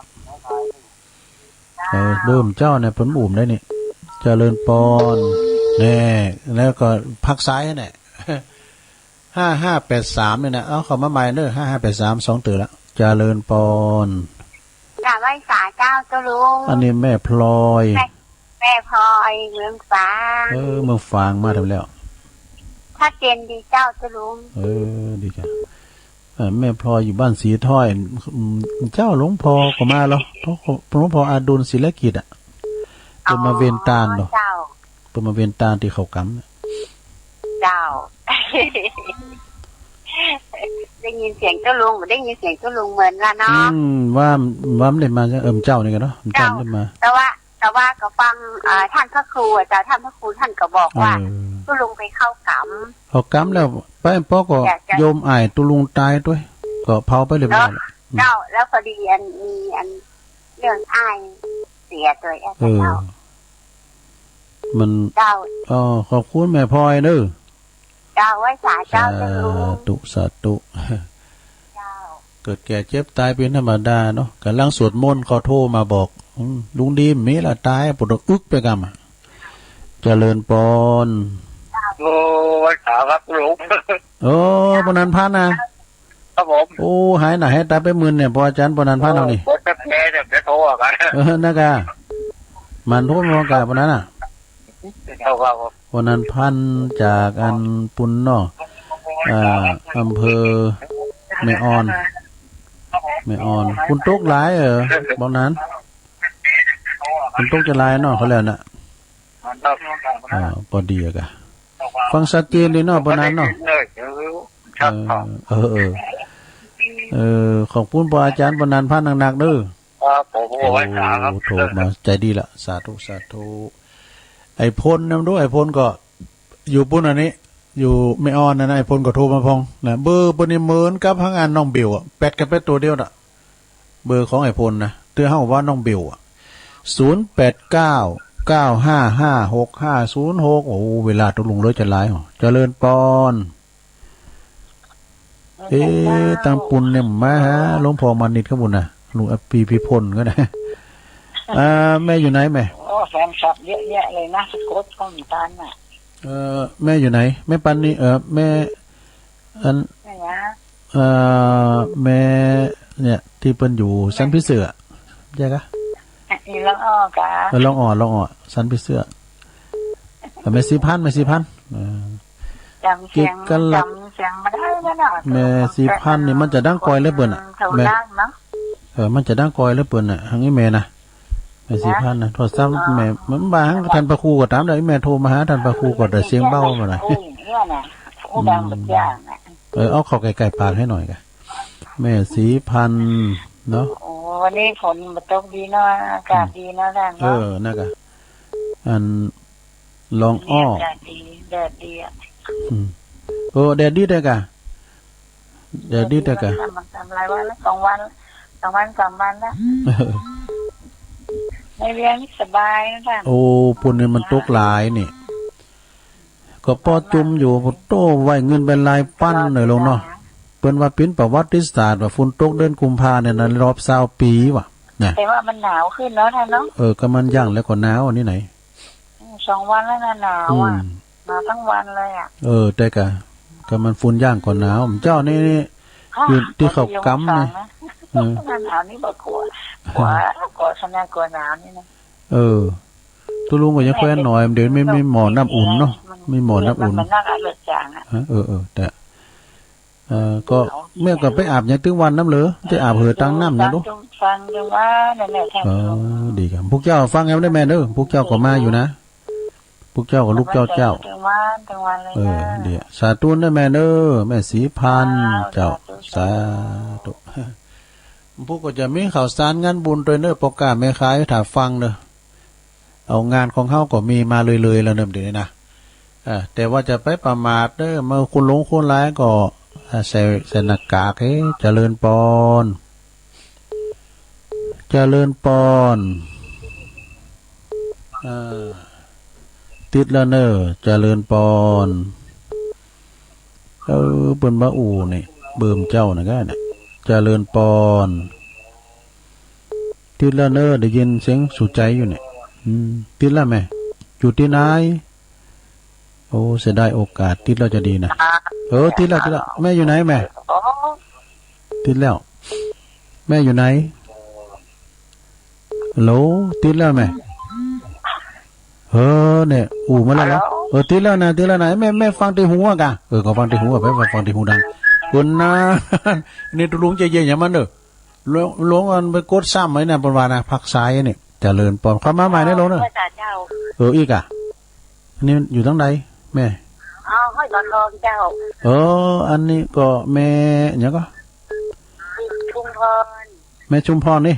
เริ่มเจ้าเนี่ยเพิ่นอุ่มได้นี่เจริญปอนแน่แล้วก็พักซ้ายเนี่ย 5583เนี่ยนะเอาเข้ามาใหม่เด้อ5583 2ตัวละเจริญปอน กราบไหว้สาเจ้าเจ้าลุง อันนี้แม่พลอย แม่พลอยเมืองฟ้า เมืองฟางมาทำแล้ว ถ้าเจนดีเจ้าเจ้าลุง ดีจ้ะแม่พลอยอยู่บ้านสีถ้อยเจ้าหลวงพ่อก็มาแล้วหลวงพ่ออาดุลศิลกิจอ่ะเป็นมาเวียนตาลเนาะ เจ้า เป็นมาเวียนตาลที่เขากำ เจ้า ได้ยินเสียงเจ้าลุงได้ยินเสียงเจ้าลุงเหมือนละเนาะว่ามันได้มาเจ้านี่กันเนาะเจ้าได้มาแต่ว่าก็ฟังท่านพระครูอาจารย์ท่านพระครูท่านก็บอกว่าเจ้าลุงไปเข้ากำแล้วไปพ่อก็โยมอ้ายตุลุงตายด้วยก็เผาไปเลยบ่เจ้าแล้วพอดีมีเรื่องอ้ายเสียตัวเจ้ามันเจ้าขอบคุณแม่พลอยเด้อเจ้าไว้สาเจ้าจะรู้สาธุเกิดแก่เจ็บตายเป็นธรรมดาเนาะกำลังสวดมนต์เขาโทรมาบอกลุงดีมีละตายปวดอึกไปกำเจริญปอนโอ้วัดขาครับลุงปนันพันนะครับผมโอ้หายหนาให้ตายไปมื่นเนี่ยพออาจารย์ปนันพันเอานี่ปวดแผลเนี่ยจะโทรกันนะกะมันโทรมากะปนันวันนั้นพันจากอันปุนเนาะอำเภอแม่ออนคุณตุ๊กหลายบอกนั้นคุณตุ๊กจะหลายเนาะเขาแล้วน่ะพอดีอะกะฟังชัดเจนเลยเนาะปนั้นเนาะขอบคุณพระอาจารย์ปนันพันหนักๆเด้อโทรมาใจดีละสาธุไอ้พลนำด้วยไอ้พลก็อยู่ปุ่นอันนี้อยู่ไม่อ่อนนะไอ้พลก็โทรมาพองนะเบอร์ปนิเมินกับทางงานน้องบิวอ่ะแปดกับแปดตัวเดียวน่ะเบอร์ของไอ้พลนะเตือนเขาว่าน้องบิวอ่ะ0899556506โอ้เวลาตกลงเลยจะไล่เจริญปอนตังปุ่นเนี่ยมาฮะหลวงพ่อมานิดข้างบนน่ะลุงอปีพิพลก็ได้แม่อยู่ไหนแม่แฟนคลับเยอะแยะเลยนะสกอตก็มีตันน่ะแม่อยู่ไหนแม่ปันนี่แม่อันแม่เนี่ยที่เปิ้นอยู่สันพิเศษใช่กะอีลองอ้อกะลองอ่อสันพิเศษแม่4,000จำเสียงมาได้แล้วเนาะแม่4,000นี่มันจะดังกอยเลยเปิ้นอ่ะแม่มันจะดังกอยเลยเปิ้นอ่ะทั้งนี้แม่นะแม่4,000นะโทรศัพท์แม่มันบางท่านพระครูก็ตามได้แม่โทรมาหาท่านพระครูก็ได้เสียงเบามาหน่อยดังแบบอย่างเอาเข้าใกล้ๆปากให้หน่อยกะแม่4,000เนาะโอ้วันนี้ฝนมันตกดีเนาะอากาศดีเนาะท่านเนาะนั่นกะอันลองอ้อแดดดีอ่ะแดดดีได้กะแดดดีได้กะมันทำรายวันละ2 วัน3 วันละในเรียนสบายนะท่านโอ้ปุ่นนี่มันตกหลายนี่ก็ปอจุ่มอยู่โตไว้เงินเป็นลายปั้นหน่อยลงเนาะเปิ้นว่าเป็นประวัติศาสตร์ว่าฝนตกเดือนกุมภาเนี่ยนะรอบ20 ปีว่ะนะแต่ว่ามันหนาวขึ้นแล้วท่านเนาะก็มันย่างแล้วก็หนาวอันนี้ไหน2 วันแล้วหนาวอ่ะหนาวทั้งวันเลยอ่ะแต่ก็มันฝุ่นย่างก่อนหนาวเจ้านี่อยู่ที่เขากำนะหนาวนี่บ่กลัวขนาดกลัวหนาวนี่นะตุลุงก็ยังแคว้นหน่อยเดี๋ยวไม่หมอน้ำอุ่นเนาะไม่หมอน้ำอุ่นมันน่าอร่อยจังอ่ะแต่ก็แม่ก็ไปอาบอย่างถึงวันน้ำเหลือจะอาบเหอตั้งน้ำอย่างดูฟังจังว่านั่นแหละแท้ดีครับพวกเจ้าฟังแอมได้แม่เด้อพวกเจ้าก็มาอยู่นะพวกเจ้ากับลูกเจ้าจังวันเลยเดี๋ยวสาธุได้แม่เด้อแม่4,000เจ้าสาธุพวกก็จะมีข่าวสารงานบุญโดยเนื้อโปรแกรมแม่ค้าถ้าฟังเด้อเอางานของเฮาก็มีมาเลยๆแล้วเนิ่มเดี๋ยวนี้นะแต่ว่าจะไปประมาทเด้อเมื่อคุณหลงคนร้ายก็ใส่หน้ากากเจริญปอนติดแล้วเนอเจริญปอนเปิ้นบ่อู่นี่เบิ่มเจ้านะก็เนี่ยเจริญปอนติดแล้วเนอได้ยินเสียงสุใจอยู่เนี่ยติดแล้วแม่อยู่ที่ไหน โอ้เสียดายโอกาสติดแล้วจะดีนะติดแล้วแม่อยู่ไหนแม่ติดแล้วแม่อยู่ไหนฮัลโหลติดแล้วแม่เนี่ยมาแล้วเหรอติดแล้วนะแม่ฟังที่หูอ่ะกะก็ฟังที่หูอ่ะไปฟังที่หูดังคนนะนี่ตุลุงใจเย็นอย่างมันลงอันไปกดซ้ำไว้นะบนวานะพักซ้ายเนี่ยเจริญปอนความมาใหม่ได้ลงเนอะอีกอ่ะอันนี้อยู่ทั้งใดแม่ห้อยบอลทองเจ้าอันนี้ก็แม่เนี่ยก็ชุมพรแม่ชุมพรนี่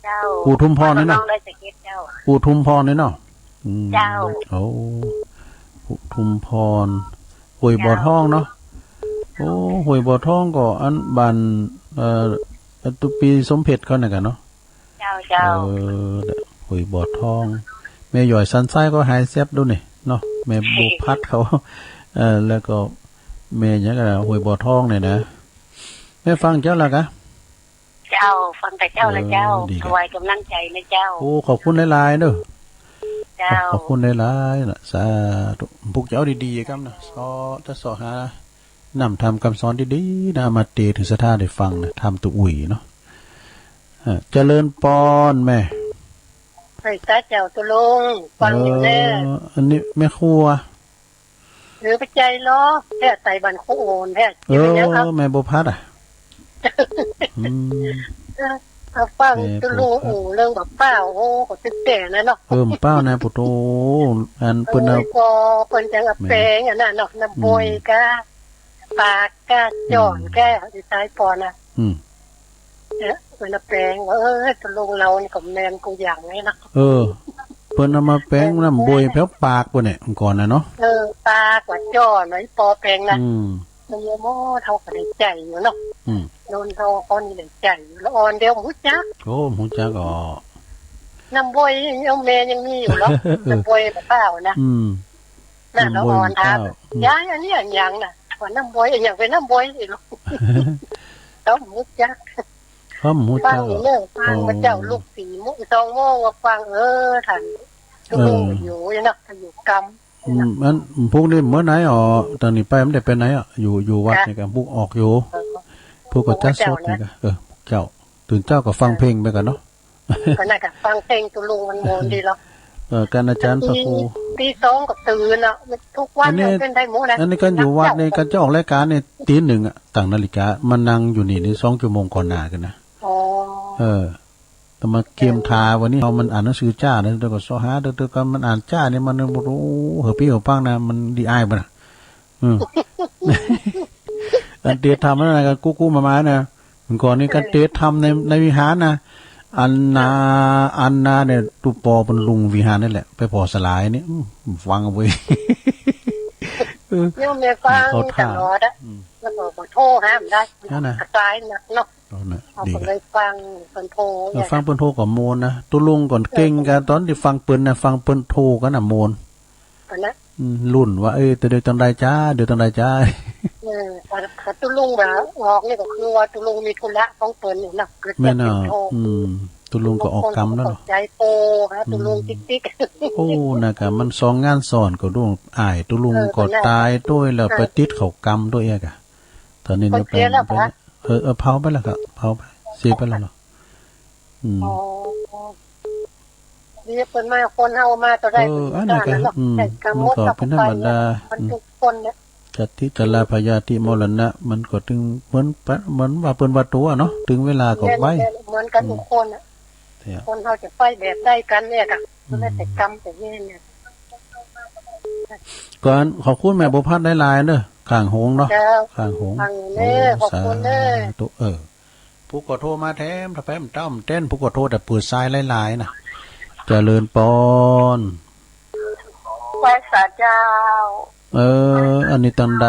เจ้าปู่ทุมพรนี่เนาะปู่ทุมพรนี่เนาะเจ้าปู่ทุมพรห้วยบ่อทองเนาะห้วยบ่อทองก็อันบันตุปีสมเพชรเขาเนี่ยกันเนาะเจ้าห้วยบ่อทองแม่หย่อยสันไส้ก็หายแซ่บดูนี่เนาะแม่บุกพัดเขาแล้วก็แม่เนี่ยก็ห้วยบ่อทองเนี่ยนะแม่ฟังเจ้าละกะเจ้าฟังแต่เจ้าละเจ้าถวายกำลังใจนะเจ้าขอบคุณหลายๆเด้อเจ้าขอบคุณหลายๆนะสาธุพวกเจ้าดีๆครับนะสอหานำทำคำสอนดีๆนะมาเตถึงสถานได้ฟังนะทำตัวอุ่ยเนาะเจริญปอนแม่ใส่ตาเจ้าตุลงฟังอยู่แน่อันนี้แม่ครัวหรือไปใจล้อแพทย์ไตบันโคโอนแพทย์แม่บุพัดฟังตุลูเรื่องแบบเป้าก็ตึกแต่นะเนาะเป้านะปุโตอันเปิ้นเปิ้นจังแปลงอันนั้นเนาะน้ำบวยกะปากกะจอนแก้ที่ท้ายปอนน่ะเปิ้นแปลงว่าตุลูเรานี่ก็แม่นกูอย่างนี้นะเปิ้นเอามาแปลงน้ำบวยแพ้ปากปุ่นเนี่ยก่อนนะเนาะปากว่าจอนไว้ปอแปลงนะมันโมเท่ากับใจอยู่เนาะโดนเท่าคนนี่ใจแล้วอ่อนเดียวหูจักหูจักน้ำบวยยังแม่ยังมีอยู่แล้วน้ำบวยเปล่านะน่ะแล้วอ่อนครับย้ายอันนี้อย่างน่ะว่าน้ำบวยอย่างเป็นน้ำบวยสิลูกต้องหูจักฟังเรื่องฟังพระเจ้าลูกสีมุก2 โมงว่าฟังท่านลูกอยู่เนาะอยู่กรรมมันพวกนี้เมื่อไหนตอนนี้ไปมันได้ไปไหนอยู่วัดนี่กันพวกออกอยู่พวกก็จัดสดนี่กันเจ้าตื่นเจ้าก็ฟังเพลงไปกันเนาะก็น่าจะฟังเพลงตุลุงมันโมนดีแล้วการอาจารย์พระครูตี 2ก็ตื่นอ่ะทุกวันเป็นได้หมู่นะอันนี้กันอยู่วัดนี่กันจะออกรายการนี่ตี 1อ่ะตั้งนาฬิกามันนั่งอยู่นี่2 ชั่วโมงก่อนหน้ากันนะแต่มาเกียมทาวันนี้มันอ่านหนังสือจ้าเนี่ยเดี๋ยวก็สอหาเดี๋ยวก็มันอ่านจ้าเนี่ยมันรู้พี่หัวปังนะมันดีอายป่ะอันเตียทำอะไรกันกู้มาเนี่ยก่อนนี้กันเตียทำในวิหารนะอันนาเนี่ยตุปอเป็นลุงวิหารนี่แหละไปพอสลายนี่ฟังเอาไว้เนี่ยแม่ฟังตลอดอ่ะแล้วก็โทรห้ามได้กระจายหนักเนาะดีเลยฟังเปิ้นโทรฟังเปิ้นโทรกับโมนนะตุลุงก่อนเก่งกันตอนที่ฟังเปิ้นนะฟังเปิ้นโทรกันน่ะโมนนะรุ่นว่าเดี๋ยวจังไดจ้าตุลุงแบบออกนี่ก็คือว่าตุลุงมีธุระของเปิ้นอยู่นะแม่น่ะตุลุงก็ออกกรรมแล้วเนาะใจโตฮะตุลุงติ๊กน่ะมัน2 งานสอนก็ดุอ้ายตุลุงก็ตายด้วยแล้วไปติดเข้ากรรมด้วยอ่ะกะตอนนี้เนี่ยไปเผาไปแล้วครับเผาไปเสียไปแล้วเนาะนี่เป็นมาคนเฮามาตัวได้อันนั้นก็มันก็เป็นธรรมดามันทุกคนเนี่ยจัตติจลาพยาธิมรณะมันก็ถึงเหมือนว่าเปิ้นว่าตัวเนาะถึงเวลาก็ไปเหมือนกันทุกคนน่ะคนเฮาจะไปแบบได้กันเนี่ยค่ะมันไม่แต่กรรมแต่นี่เนี่ยก่อนขอบคุณแม่บุพัฒน์หลายๆเด้อข้างหงเนาะข้างหงขอบคุณเด้อผู้ก็โทรมาแถมถ้าแป๊มต้อมเต้นผู้ก็โทรแต่ปืดทรายหลายๆน่ะเจริญปอนไหว้สาเจ้าอันนี้ตังใด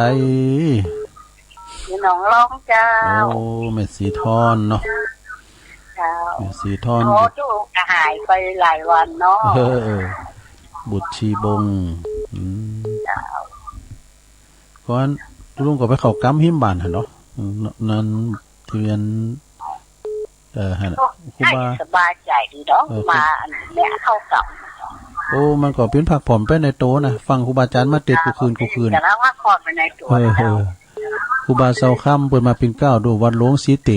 พี่น้องร้องเจ้าแม่สีทอนเนาะแม่สีทอนจุกหายไปหลายวันเนาะบุตรชีบงก่อนลุงก็ไปเข้ากำหิมบานหั่นเนาะนั้นที่เรียนหั่นครูบาสบายใจดีเนาะมาเนี่ยเข้ากับ โอ้มันก็เป็นผักผ่อนไปในโตนะฟังครูบาอาจารย์มาเต็ดกูคืนแต่แล้วว่าคอนไปในตัวครูบาเซาค่ำเปิดมาเป็นเก้าดูวัดหลวงสีเต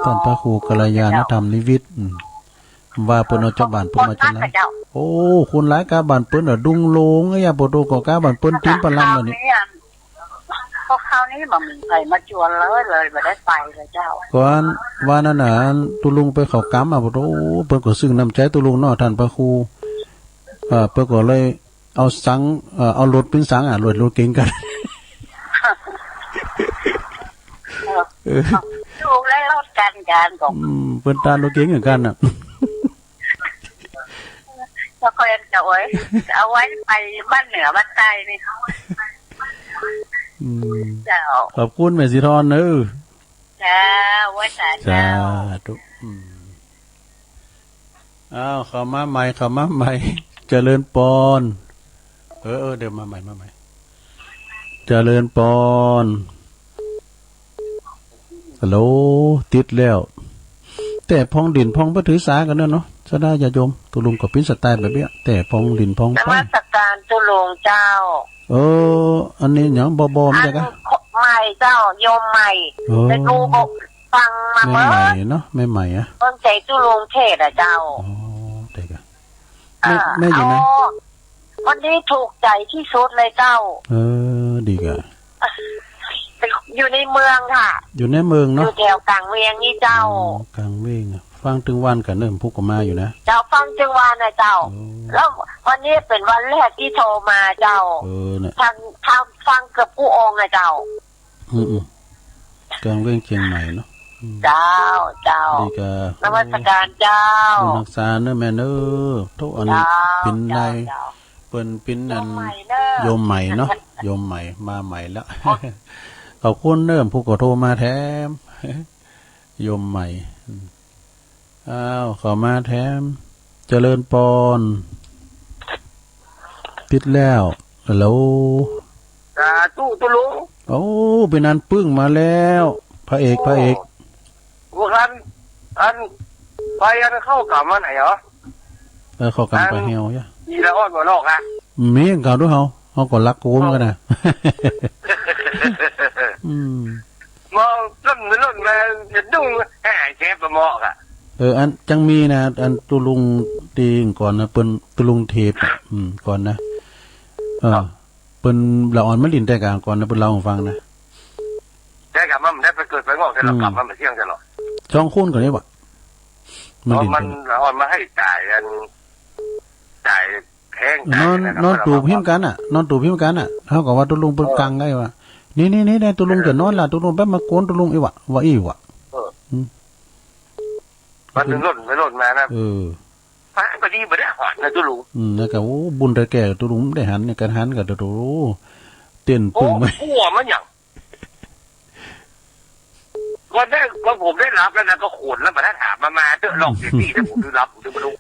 ท่านพระครูกัลยาณธรรมนิวิทย์ว่าเปิ้นเอาเจ้าบ้านเปิ้นมาจังนั้นโอ้คนหลายกาบ้านเปิ้นดุงโลงอย่าบ่โตก็กาบ้านเปิ้นตีนปลังแล้วนี่พวกเขานี่บ่มีใครมาจวนเลยบ่ได้ไปเลยเจ้าก่อนว่านั่นน่ะตุลุงไปเข้ากรรมบ่โตเปิ้นก็ซึ้งน้ำใจตุลุงเนาะท่านพระครูเปิ้นก็เลยเอาสังเอารถเป็นสังรถเก่งกันลูกและรถกันของเปิ้นตารถเก่งเหมือนกันน่ะก็ค่อยจะเอาไว้ไปบ้านเหนือบ้านใต้นี่เจ้าขอบคุณแม่สิทรเด้อจ้าไว้สาธุอ้าวเข้ามาใหม่เจริญปอนเดี๋ยวมาใหม่เจริญปอนฮัลโหลติดแล้วแต่พองดินพองบ่ถือสากันเนาะซะได้ญาโยมตุลุงก็เป็นสไตล์แบบนี้แต่พองดินพองนมัสการตุลุงเจ้าอันนี้หยังบ่ๆมั้ยจ๊ะใหม่เจ้าโยมใหม่แต่ดูบอกฟังมาเมื่อใหม่เนาะแม่ใหม่อ่ะต้นใจตุลุงเทศอ่ะเจ้าเด็กอ่ะแม่อยู่นะวันนี้ถูกใจที่สุดเลยเจ้าดีอ่ะอยู่ในเมืองค่ะอยู่ในเมืองเนาะอยู่แถวกลางเวียงนี่เจ้ากลางเวียงฟังถึงวันกันเริ่มพูดกันมาอยู่นะเจ้าฟังถึงวันนะเจ้าแล้ววันนี้เป็นวันแรกที่โทรมาเจ้าทางฟังเกือบผู้องค์นะเจ้ากลางเวียงเชียงใหม่เนาะเจ้าดีกะนมัสการเจ้ารักษาเนื้อแม่เนื้อทุกอันเป็นในเป็นอันโยมใหม่เนาะโยมใหม่มาใหม่แล้วขอบคุณเริ่มผู้ก็โทรมาแถมโยมใหม่ขอมาแถมเจริญปอนปิดแล้วแล้วตุลุงโอ้เป็นนันปึ้งมาแล้วพระเอกพวกอันไปอันเข้ากลับมาไหนเหรอเข้ากลับไปเฮียวย่ะมีแล้วอ้อนบ่นอกอ่ะมีเก่าด้วยเขาก็รักกูเหมือนกันนะมองต้นมาจะดุ้งแห่เชฟมาเหมาะอ่ะอันจังมีนะอันตุลุงตีก่อนนะเปิ้นตุลุงเทปก่อนนะเปิ้นละอ่อนมะลินแต่กลางก่อนนะเปิ้นเล่าให้ฟังนะแต่กลับมันได้ไปเกิดไปงอกแต่เรากลับมันมาเที่ยงตลอดช่องคุ้นก่อนนี่บ่มันละอ่อนมาให้จ่ายแพงนอนตูบหิ้มกันน่ะนอนตูบหิ้มกันน่ะเฮาก็ว่าตุลุงเปิ้นกังได้ว่านี่ได้ตุลุงจะนอนล่ะตุลุงแป๊บมาโกนตุลุงอีว่าอีว่ะมันถึงหล่นมานะฟ้าก็ดีบ่ได้หอดนะตุลุงแล้วก็โอ้บุญแต่แก่ตุลุงได้หันเนี่ยกันหันก็ตุลุงเต้นปึ้งมั้ยหัวมันหยังก็ผมได้รับแล้วนะก็โขนแล้วมาถามมาเด้อหลอกสิพี่ถ้าผมได้รับผมจะมาดู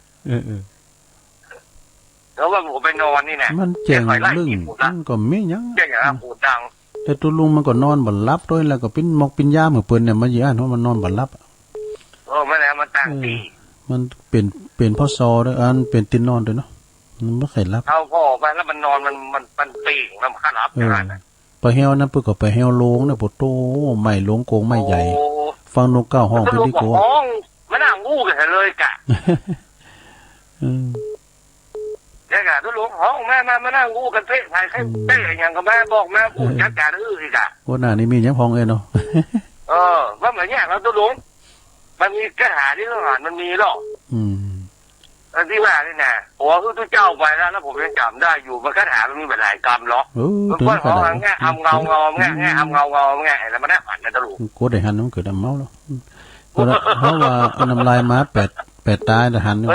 แล้วว่าผมไปนอนนี่นะมันเจ๋งลึ่งมันก็ไม่ยังเจ๋งอย่างหูดังแต่ตุลุงมันก็นอนบ่หลับด้วยแล้วก็เป็นมกเป็นยาเหมือนเปิ้นเนี่ยมันอยู่อันเพราะมันนอนบ่หลับมันแล้วมันตั้งตีมันเป็นพ่อซอด้วยอันเป็นตินนอนด้วยเนาะมันบ่เคยหลับเอาพ่อไปแล้วมันนอนมันปีกมันขารับอย่างนั้นไปเฮวนั้นเพิ่นก็ไปเฮวโลงนะปุโตใหม่โลงโกงใหม่ใหญ่ฟังนกเก้าห้องเป็นที่โกห้องมันน่างูกันเลยกะแกกะทุลุงห้องมานั่งงูกันเพ่ใครเต้อย่างก็แม่บอกแม่พูดจัดการอีกอ่ะว่าหน้านี่มียังพองเองเนาะว่าเหมือนเนี่ยเราทุลุงมันมีกระหาที่ต้องหานมันมีหรอกที่ว่านี่นะหัวคือทุกเจ้าไปแล้วผมยังจำได้อยู่มันกระหามันมีหลายกรรมหรอกมันก็ของแง่ทำเงาแง่ทำเงาแง่แล้วมันได้หันนะทุลุงกูได้หันมันเกิดดำเมาแล้วเพราะว่าน้ำลายม้าแปดตายแต่หันเนี่ย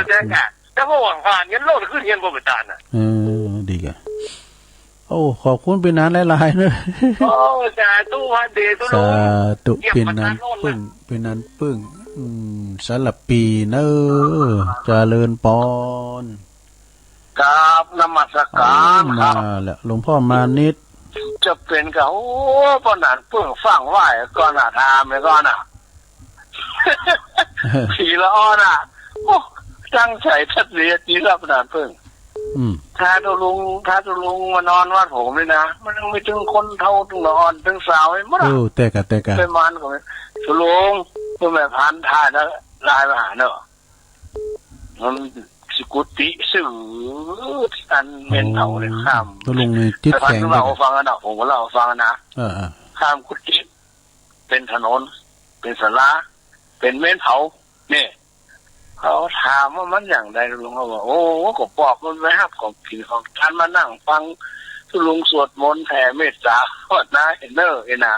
แต่พวกหันเงี้ยโลดขึ้นเงี้ยบนเป็นตาน่ะดีกันโอ้ขอบคุณเป็นนั้นหลายๆเนอะสาธุฮันเดตุลุงสาธุเป็นนั้นปึ้งสารปีเนอเจริญปอนกราบนมัสการมาแล้วหลวงพ่อมานิดจะเป็นกับโอ้ปนนั้นปึ้งฟังไหวก่อนทามเลยก่อนผีละอ้อนโอ้ตั้งใจทัดเรียนที่รับนานปึ้ง ถ้าตุลุงมานอนวัดผมเลยนะมันยังไม่ถึงคนเท่าถึงนอนถึงสาวไม่หมดอ่ะแต่กะไปมันก็ตุลุงเพื่อแม่พันท่าแล้วลายมาหาเนอะมันสกุติสื่ออันเมนเผาเลยข้ามตุลุงนี่จิตแข็งเราฟังกันนะผมก็เล่าฟังนะข้ามกุฏิเป็นถนนเป็นศาลาเป็นเมนเผาเนี่ยเขาถามว่ามันอย่างไรลุงเขาบอกโอ้ก็บอกมันไว้ครับของกินของท่านมานั่งฟังทุลุงสวดมนต์แผ่เมตตาโคตรนะเห็นเนอเห็นนะ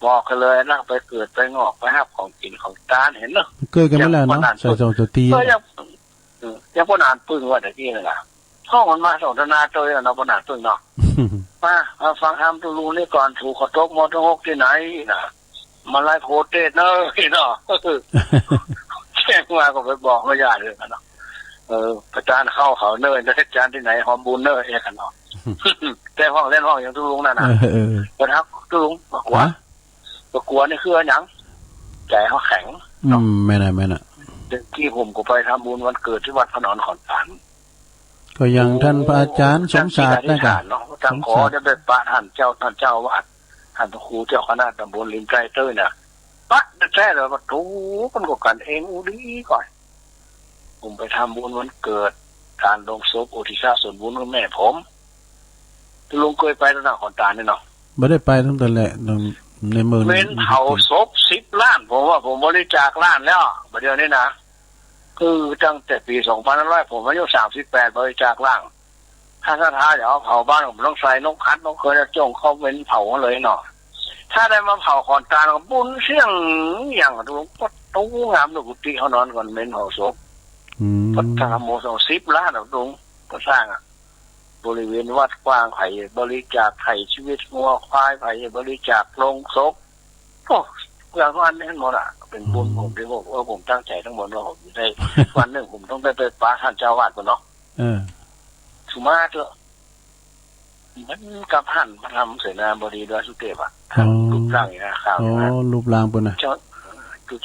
บอกกันเลยนะไปเกิดไปงอกไปครับของกินของทานเห็นเนอะเกิดกันมาแล้วเนาะใส่จงตัวตีก็ยังพนานปึ้งว่าแต่กี้นั่นแหละห้องมันมาสนทนาตัวเนาะพนานปึ้งเนาะมาฟังธรรมทุลุงนี่ก่อนถูกขอตกมอทหกที่ไหนนะมาไล่โพเตสเนอเนาะแจ้งมาก็ไปบอกไม่ยากเลยกันเนาะประจานเข้าเขาเนยจะเทศจานที่ไหนหอมบุญเนยกันเนาะแต่ห้องเล่นห้องอย่างทุลุงนั่นนะกระทักทุลุงบอกว่าประกวดนี่คือหยังใจเขาแข็งไม่น่ะที่ผมก็ไปทำบุญวันเกิดที่วัดพระนอนขอนแก่นก็ยังท่านพระอาจารย์สมศาสตร์นะครับเนาะจังขอจะเป็นพระท่านเจ้าวัดท่านพระครูเจ้าคณะตำบลลิมไกรเต้ยเนี่ยปัดแท้เลยว่าถูมันก็กันเองอุดีก่อนผมไปทำบุญวันเกิดการลงศพอุทิศส่วนบุญของแม่ผมลุงเคยไปตลาดขอนแก่นเนาะไม่ได้ไปทั้งแต่แหละในเมืองเม้นเผาศพ10 ล้านผมว่าผมบริจาคล้านแล้วประเดี๋ยวนี้นะคือตั้งแต่ปี2500ผมอายุ38บริจาคล้านถ้าเดี๋ยวเผาบ้านผมต้องใส่นกคัดนกเคยจะจงเข้าเม้นเผาเลยเนาะถ้าได้มาเผาขอนตาก็บุญเสี่ยงอย่างทุกก็ตู้งามดูกุฏิเขานอนก่อนเม้นเผาศพพัฒนาโม10 ล้านลุงก็สร้างบริเวณวัดกว้างไผ่บริจาคไถ่ชีวิตงัวควายไผ่บริจาคลงศพโอ้อย่างวันนี้หมดอ่ะเป็นบุญผมที่ผมตั้งใจทั้งหมดว่าผมได้วันหนึ่งผมต้องไปป้าท่านเจ้าวาดก่อนเนาะสุมาเถอะมันกับท่านมาทำเสนาบดีด้วยสุเทพอ่ะรูปร่างอย่างนี้ข่าวรูปร่างเป็นนะเ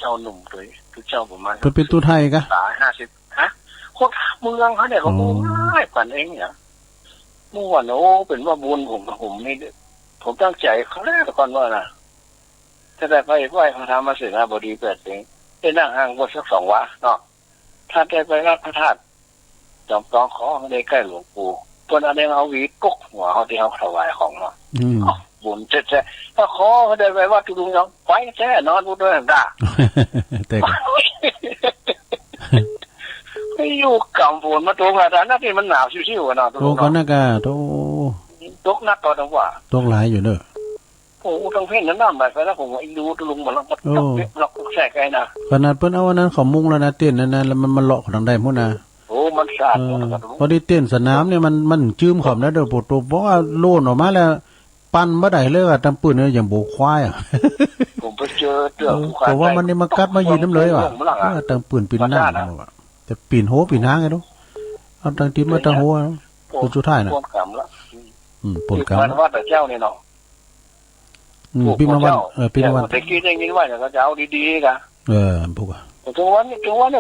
จ้าหนุ่มตัวเจ้าผมมาเป็นตัวไทยกะ50ฮะโคตรเมืองเขาเนี่ยเขาบุญง่ายกว่าเองเนี่ยเมื่อวันโอ้เป็นว่าบุญผมนี่ผมตั้งใจเขาแรกก่อนว่านะถ้าได้ไปไหว้พระธรรมเสนาบดี8 เองได้นั่งห่างบนสัก2 วะเนาะถ้าได้ไปรับพระธาตุจอมตองขอได้ใกล้หลวงปู่เพิ่นอันนี้เอาวีกกหัวเขาที่เขาถวายของเนาะบุญแท้ๆถ้าขอเขาได้ไปวัดทุลุงยังไปแท้นอนบุญด้วยด่าไม่อยู่กำฝนมาตกอาจารย์นักที่มันหนาวชิวๆกันเนาะตกกันนะกะตกนักก็ต้องว่าตกหลายอยู่เด้อโอ้ต้องเพ่นน้ำไปแล้วผมว่าดูตุลุงมันตกเล็บหลอกแสกไงนะขนาดเพิ่นเอาอันนั้นเขามุงแล้วนะเต้นนั่นแล้วมันเลาะทางใดพุ่นน่ะโอ้มันสาดพอได้เต้นสนามเนี่ยมันจืมขอบนะเด้อปวดตัวเพราะว่าโลนออกมาแล้วปั่นบ่ได้เลยอ่ะตำปืนเนี่ยอย่างโบควายอ่ะผมไปเจอเตื้อเพราะว่ามันนี่มากัดมายิงน้ำเลยว่ะตำปืนปีนหน้าแต่ปีนโหปีนหางไงลูกเอาตังทีมาตังโหคนสุดท้ายน่ะปนกรรมละปนกรรมว่าแต่เจ้านี่เนาะพี่มาวันพี่มาวันแต่กี้ได้ยินว่าจะเอาดีๆกันพวกถึงวันนี่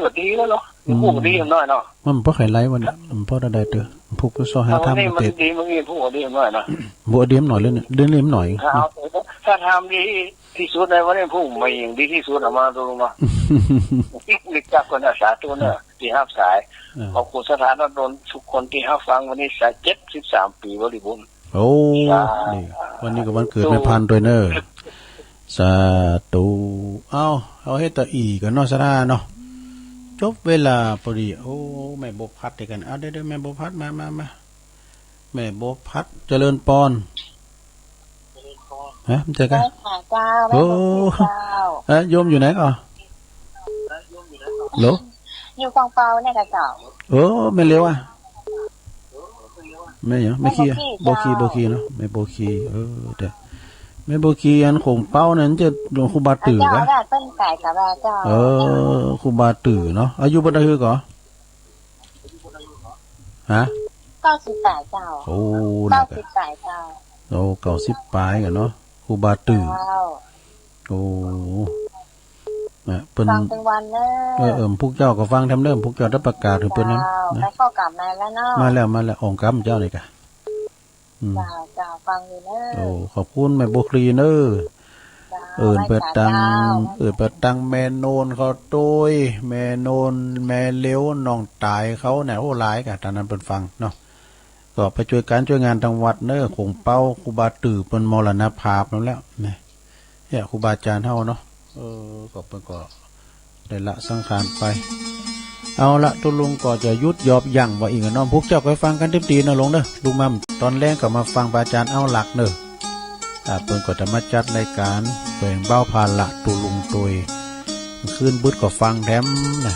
ก็ดีแล้วเนาะพวกดีน้อยเนาะมันเพราะไข่ไล่วันนี้มันเพราะได้เด้อพวกก็ซอหาทำมันดีมันมีพวกดีน้อยเนาะบัวเดียมหน่อยเลยเนี่ยเดินเลี้ยมหน่อยถ้าทำดีที่สุดในวันนี้พวกไม่อย่างดีที่สุดออกมาตรงเนาะนี่จากคนอาสาตัวเนี่ยที่ห้าสายขอบคุณสถานดลทุกคนที่ห้าฟังวันนี้73 ปีบริบูรณ์โอ้นี่วันนี้ก็วันเกิดแม่พันธุ์ด้วยเนอะสาธุเอาให้ตาอีกันเนาะสระเนาะจบเวลาพอดีโอ้แม่บพัดด้วยกันเอาได้แม่บพัดมาแม่บพัดเจริญปอนฮะมันเจอกันโอ้โยมอยู่ไหนก่อนโหลอยู่กองเปาเนี่ยกระเจ้าไม่เร็วอ่ะไม่เหรอไม่ขี้โบคีเนาะไม่โบคีแต่ไม่โบคีอันของเป้านั้นจะหลวงครูบาตื่นกะต้นไก่กับเจ้าครูบาตื่นเนาะอายุบ่ได้คือก่อฮะ98เจ้าโอ้98เจ้าโอ้90ปลายกันเนาะครูบาตื่นโอ้ เปิ้น ฟังเป็นวันเนอะ พวกเจ้าก็ฟังทำเริ่มพวกเจ้าได้ประกาศถึงเปิ้นนั้น ไปเข้ากลับมาแล้วเนาะ มาแล้วองค์กรรมเจ้านี่กะ จ้าฟังอยู่เนอะ โอ้ขอบคุณแม่บุคลีเนอเปิดตังแม่โนนเขาต้ยแม่โนนแม่เลี้ยวน้องตายเขาเนี่ยโอ้หลายกะตอนนั้นเปิ้นฟังเนาะก็ไปช่วยงานทางวัดเนอคงเป้าครูบาตื่อเปิ้นมรณภาพแล้วเนี่ยครูบาอาจารย์เฮาเนาะก็เปิ้นก็ได้ละสังขารไปเอาละตุลุงก็จะยุดยอบยั้งว่าอีกน้องพวกเจ้าก็ฟังกันเต็มทีนะลงเด้อลุงมั่มตอนแรกก็มาฟังพระอาจารย์เอาหลักเด้อเปิ้นก็จะมาจัดรายการแบ่งเบ้าภาระตุลุงตยคืนบึดก็ฟังแถมนะ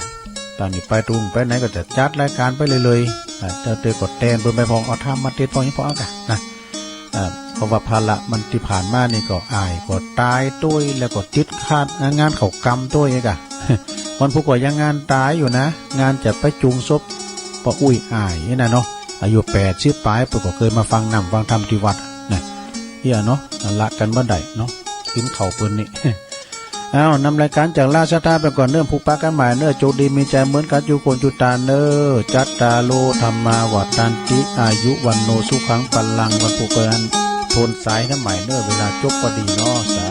ตอนนี้ไปตุลุงไปไหนก็จะจัดรายการไปเลยเจ้าเตยกดแตนเปิ้นไปพองเอาทำมาเต็ดพองยังพอเอากะนะเพราะว่าภาระมันที่ผ่านมานี่ก็อายก็ตายด้วยแล้วก็ติดคาดงานเขากรรมด้วยกะ วันผู้ก่อยังงานตายอยู่นะงานจะไปจุงศพปออุ้ยอายนี่นะเนาะอายุ80ปลายเพิ่นก็เคยมาฟังนำฟังธรรมที่วัดนะเฮียเนาะละกันบ่ได้เนาะกินข้าวเปิ้นนี่ เอานำรายการจากราชธาไปก่อนเริ่มผูกปากกันหมายเน้อโจดีมีใจเหมือนกันอยู่คนจุตาเน้อจัตตาโลธรรมาวัฏันติอายุวันโนสุขังปัลลังวันผูกกันโทนสายน้ำหมายเน้อเวลาจบก็ดีเนาะสา